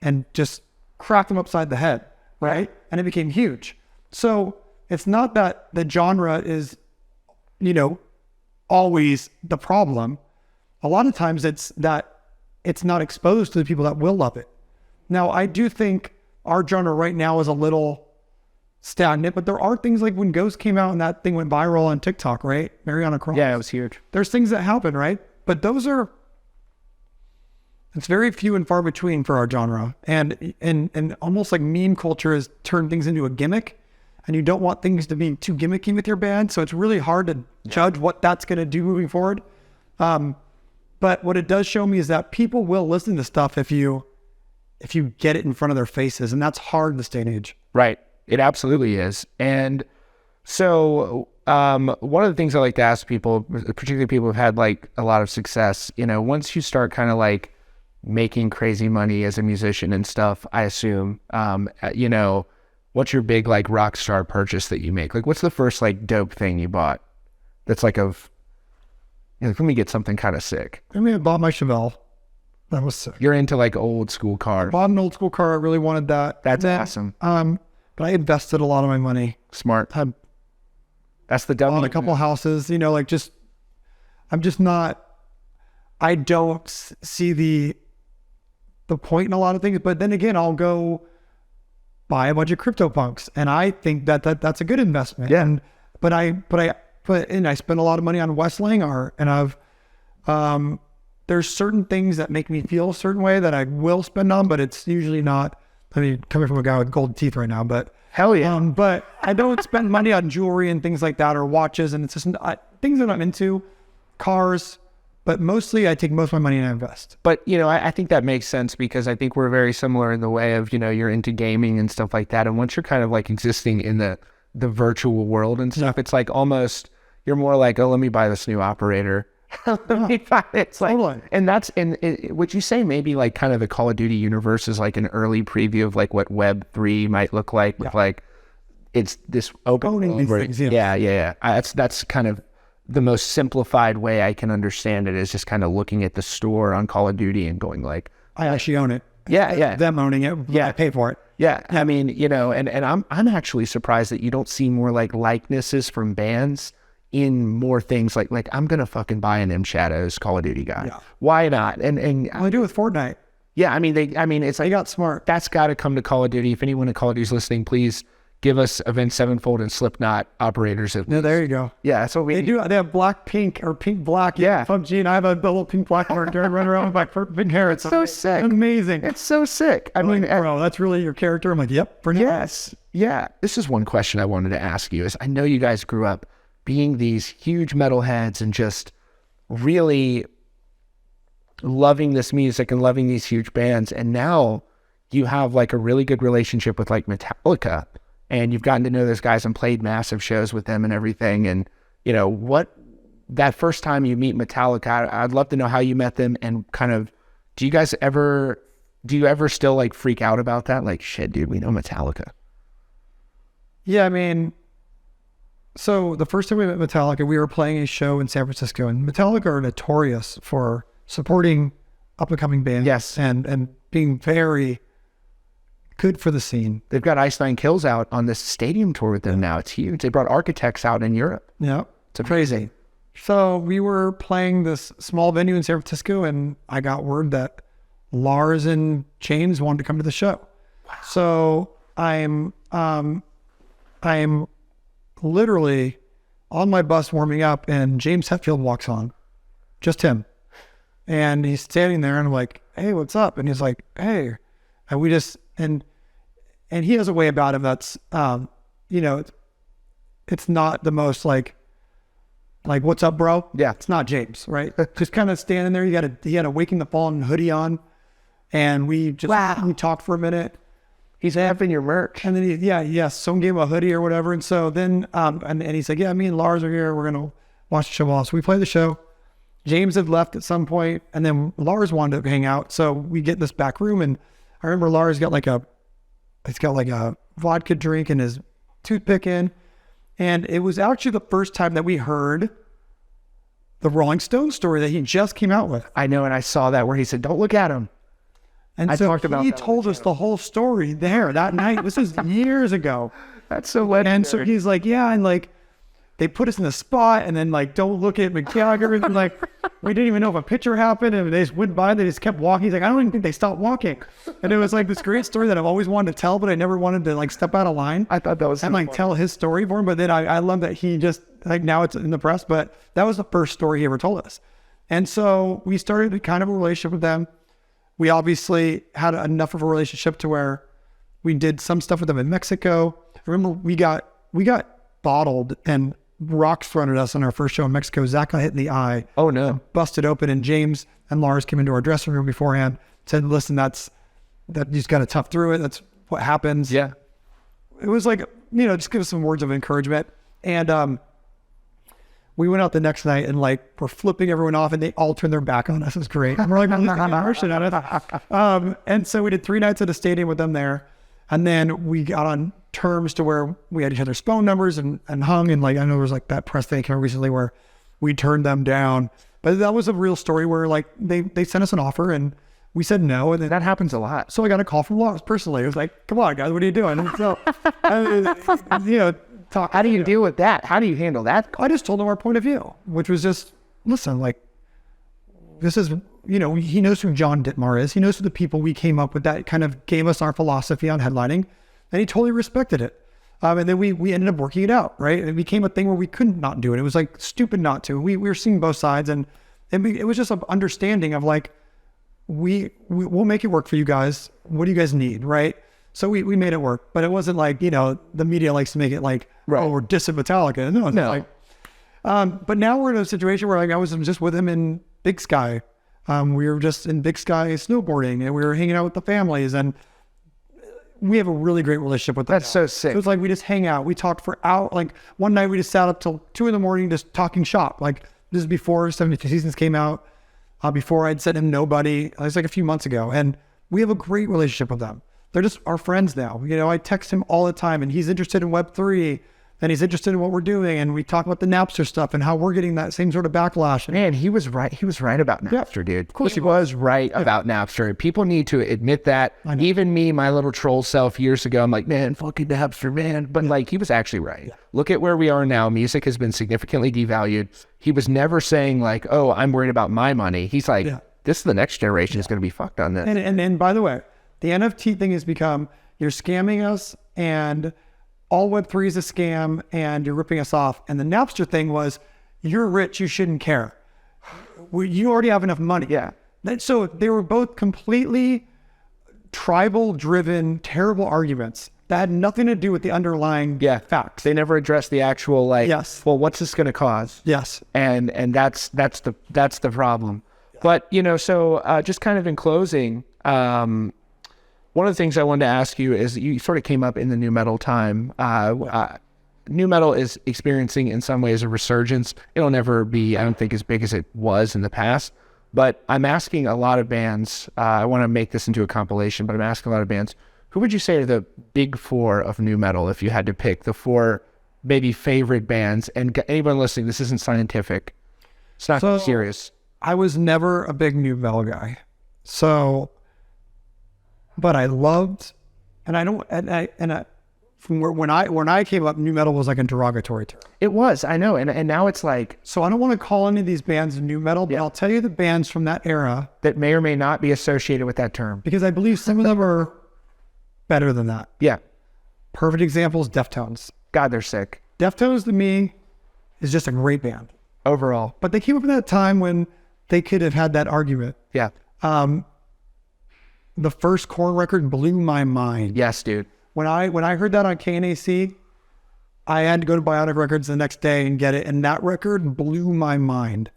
and just cracked them upside the head, right? And it became huge. So it's not that the genre is, you know, always the problem. A lot of times it's that it's not exposed to the people that will love it. Now, I do think our genre right now is a little stagnant, but there are things like when Ghost came out and that thing went viral on TikTok, right? Mariana Cross. Yeah, it was huge. There's things that happen, right? But it's very few and far between for our genre. And almost like meme culture has turned things into a gimmick, and you don't want things to be too gimmicky with your band. So it's really hard to judge what that's going to do moving forward. But what it does show me is that people will listen to stuff if you get it in front of their faces, and that's hard in this day and age. Right. It absolutely is. And so one of the things I like to ask people, particularly people who've had like a lot of success, you know, once you start kind of like making crazy money as a musician and stuff, I assume, you know, what's your big like Rockstar purchase that you make? Like, what's the first like dope thing you bought that's like you know, let me get something kind of sick? I mean, I bought my Chevelle. That was sick. You're into like old school cars. I bought an old school car. I really wanted that. That's awesome. But I invested a lot of my money. Smart. That's the on a couple houses, you know, like I don't see the point in a lot of things, but then again, I'll go buy a bunch of CryptoPunks, and I think that's a good investment. Yeah. But I spend a lot of money on Wes Langar, and there's certain things that make me feel a certain way that I will spend on, but it's usually not. I mean, coming from a guy with gold teeth right now, but hell yeah. But I don't spend money on jewelry and things like that, or watches, and it's just things that I'm into, cars, but mostly I take most of my money and I invest. But, you know, I think that makes sense, because I think we're very similar in the way of, you know, you're into gaming and stuff like that. And once you're kind of like existing in the virtual world and stuff, it's like almost, you're more like, oh, let me buy this new operator. It's like, Totally. and that's, and would you say maybe like kind of the Call of Duty universe is like an early preview of like what Web 3 might look like with like, it's this open Owning these things, yeah. That's kind of the most simplified way I can understand it, is just kind of looking at the store on Call of Duty and going like, I actually own it. Yeah. Them owning it. Yeah. I pay for it. Yeah. I mean, you know, and I'm actually surprised that you don't see more like likenesses from bands in more things like I'm gonna fucking buy an M Shadows Call of Duty guy. Yeah. Why not? And Well, I do with Fortnite. yeah, I mean it's like They got smart. that's got to come to Call of Duty. If anyone at Call of Duty is listening, please give us Avenged Sevenfold and Slipknot operators. No, there you go. Yeah, that's what we They do. They have black, pink, or pink, black. Yeah. PUBG, and I have a little pink, black character. I run around with my pink hair. It's so sick. amazing. It's so sick. I mean, Bro, that's really your character. I'm like, yep. For now. yes, yeah. This is one question I wanted to ask you. Is I know you guys grew up being these huge metalheads and just really loving this music and loving these huge bands, and now you have like a really good relationship with like Metallica, and you've gotten to know those guys and played massive shows with them and everything. And you know what, that first time you meet Metallica, I'd love to know how you met them, and kind of, do you ever still like freak out about that? Like, shit, dude, we know Metallica. Yeah, I mean, so the first time we met Metallica, we were playing a show in San Francisco, and Metallica are notorious for supporting up-and-coming bands. Yes. And being very good for the scene. They've got Ice Nine Kills out on this stadium tour with them now. It's huge. They brought Architects out in Europe. Yeah. It's crazy. So we were playing this small venue in San Francisco, and I got word that Lars and James wanted to come to the show. Wow. So I'm literally on my bus warming up, and James Hetfield walks on, just him. And he's standing there, and I'm like, hey, what's up? And he's like, hey. And we just, and he has a way about him that's, you know, it's not the most like, what's up, bro? Yeah. It's not James, right? Just kind of standing there. He had a Waking the Fallen hoodie on, and we just, we talked for a minute. He's having your merch. And then someone gave him a hoodie or whatever. And so then, and he's like, yeah, me and Lars are here. We're going to watch the show off. So we play the show. James had left at some point, and then Lars wanted to hang out. So we get in this back room, and I remember Lars got like a vodka drink and his toothpick in. And it was actually the first time that we heard the Rolling Stones story that he just came out with. I know, and I saw that where he said, don't look at him. And I so talked about he that told us the whole story there that night. This was years ago. That's so legendary. And so he's like, yeah, and like they put us in the spot, and then like, don't look at McGallagher. And like, we didn't even know if a picture happened, and they just went by. They just kept walking. He's like, I don't even think they stopped walking. And it was like this great story that I've always wanted to tell, but I never wanted to like step out of line. I thought that was and like tell his story for him. But then I love that he just like, now it's in the press, but that was the first story he ever told us. And so we started kind of a relationship with them. We obviously had enough of a relationship to where we did some stuff with them in Mexico. I remember we got bottled, and rocks thrown at us on our first show in Mexico. Zach got hit in the eye. Oh no. Busted open, and James and Lars came into our dressing room beforehand, said, listen, that you just got to tough through it. That's what happens. Yeah. It was like, you know, just give us some words of encouragement. And we went out the next night, and like, we're flipping everyone off, and they all turned their back on us. It was great. And we're like, immersion at us. And so we did 3 nights at a stadium with them there. And then we got on terms to where we had each other's phone numbers and hung. And like, I know there was like that press thing came out recently where we turned them down, but that was a real story where like they sent us an offer and we said no. And then, that happens a lot. so I got a call from Lars personally. It was like, come on guys, what are you doing? And so, you know, How do you deal with that? How do you handle that? I just told him our point of view, which was just, listen, like, this is, you know, he knows who John Dittmar is. He knows who the people we came up with that kind of gave us our philosophy on headlining, and he totally respected it. And then we ended up working it out, right? It became a thing where we couldn't not do it. It was like stupid not to. We were seeing both sides, and it was just an understanding of like, we'll make it work for you guys. What do you guys need, right? So we made it work, but it wasn't like, you know, the media likes to make it like, right, oh, we're dissing Metallica. No, it's like, but now we're in a situation where like I was just with him in Big Sky. We were just in Big Sky snowboarding, and we were hanging out with the families, and we have a really great relationship with them. That's so sick. So it's like we just hang out. We talked for hours. Like one night we just sat up till 2 a.m. just talking shop. Like This is before 72 Seasons came out. Before I'd sent him Nobody. It was like a few months ago. And we have a great relationship with them. They're just our friends now. You know, I text him all the time and he's interested in Web3 and he's interested in what we're doing. And we talk about the Napster stuff and how we're getting that same sort of backlash. Man, he was right. He was right about Napster, dude. Of course he was right about Napster. People need to admit that. Even me, my little troll self years ago, I'm like, man, fucking Napster, man. But like, he was actually right. Look at where we are now. Music has been significantly devalued. He was never saying like, oh, I'm worried about my money. He's like, this is the next generation is going to be fucked on this. And by the way, the NFT thing has become, you're scamming us and all Web3 is a scam and you're ripping us off. And the Napster thing was, you're rich, you shouldn't care. You already have enough money. Yeah. So they were both completely tribal-driven, terrible arguments that had nothing to do with the underlying facts. They never addressed the actual like, well, what's this going to cause? Yes. And that's the problem. But, you know, so just kind of in closing, one of the things I wanted to ask you is you sort of came up in the nu metal time. Nu metal is experiencing in some ways a resurgence. It'll never be, I don't think, as big as it was in the past. But I'm asking a lot of bands, I want to make this into a compilation, but I'm asking a lot of bands, who would you say are the big four of nu metal if you had to pick the four maybe favorite bands? And anyone listening, this isn't scientific. It's not serious. I was never a big nu metal guy. So... but I loved, and I don't, and I, from when I came up, nu metal was like a derogatory term. It was, I know, and now it's like. So I don't want to call any of these bands nu metal, but I'll tell you the bands from that era that may or may not be associated with that term, because I believe some of them are better than that. Yeah. Perfect example is Deftones. God, they're sick. Deftones to me is just a great band overall, but they came up in that time when they could have had that argument. Yeah. The first Korn record blew my mind. Yes, dude. When I heard that on KNAC, I had to go to Bionic Records the next day and get it, and that record blew my mind.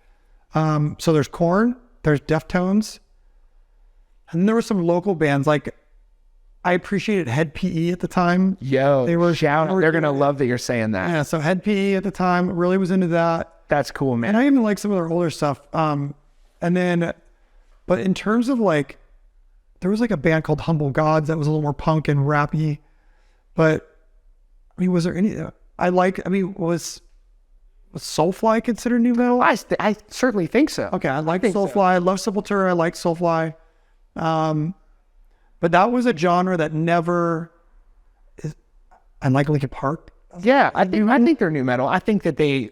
So there's Korn, there's Deftones, and there were some local bands like I appreciated Head PE at the time. Yo, they're gonna love that you're saying that. Yeah, so Head PE at the time, really was into that. That's cool, man. And I even like some of their older stuff. And then, but in terms of like, there was like a band called Humble Gods that was a little more punk and rappy. But I mean, was there any? Was Soulfly considered nu metal? I certainly think so. Okay, I like Soulfly. So. I love Sepultura. I like Soulfly. But that was a genre that never. I like Linkin Park. Yeah, I think they're nu metal. I think that they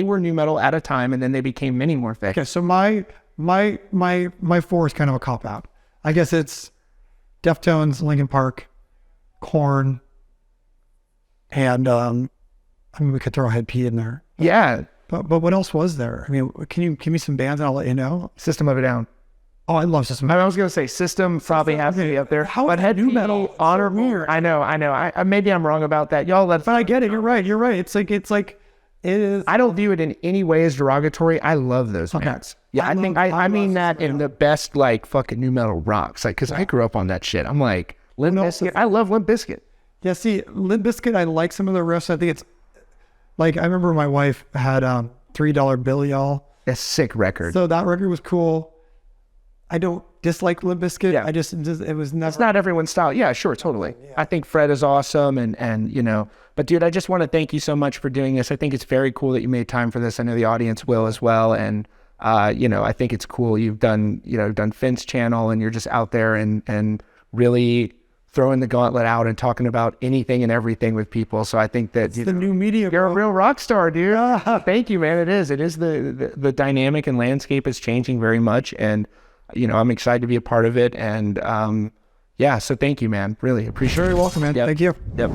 were nu metal at a time, and then they became many more things. Okay, so my four is kind of a cop out. I guess it's Deftones, Linkin Park, Korn, and we could throw Head P in there. Yeah, but what else was there? I mean, can you give me some bands and I'll let you know? System of a Down. Oh, I love System. I was gonna say System probably has to be up there. But Head nu metal, honorable. I know. I maybe I'm wrong about that, y'all. But I get it. You're right. It's like it is. I don't view it in any way as derogatory. I love those bands. Yeah, I mean that in the best like fucking nu metal rocks. Like, cause I grew up on that shit. I'm like Limp Bizkit. I love Limp Bizkit. Yeah, see, Limp Bizkit, I like some of the riffs. I think it's like I remember my wife had $3 Bill, y'all. A sick record. So that record was cool. I don't dislike Limp Bizkit. Yeah. It was never. It's not everyone's style. Yeah, sure, totally. Yeah. I think Fred is awesome, and you know. But dude, I just want to thank you so much for doing this. I think it's very cool that you made time for this. I know the audience will as well, and you know, I think it's cool. You've done Finn's channel, and you're just out there and really throwing the gauntlet out and talking about anything and everything with people. So I think that it's the new media. You're a real rock star, dude. Thank you, man. It is the dynamic and landscape is changing very much, and you know, I'm excited to be a part of it. And yeah, so thank you, man. Really appreciate it. You're welcome, man. Yep. Thank you. Yep.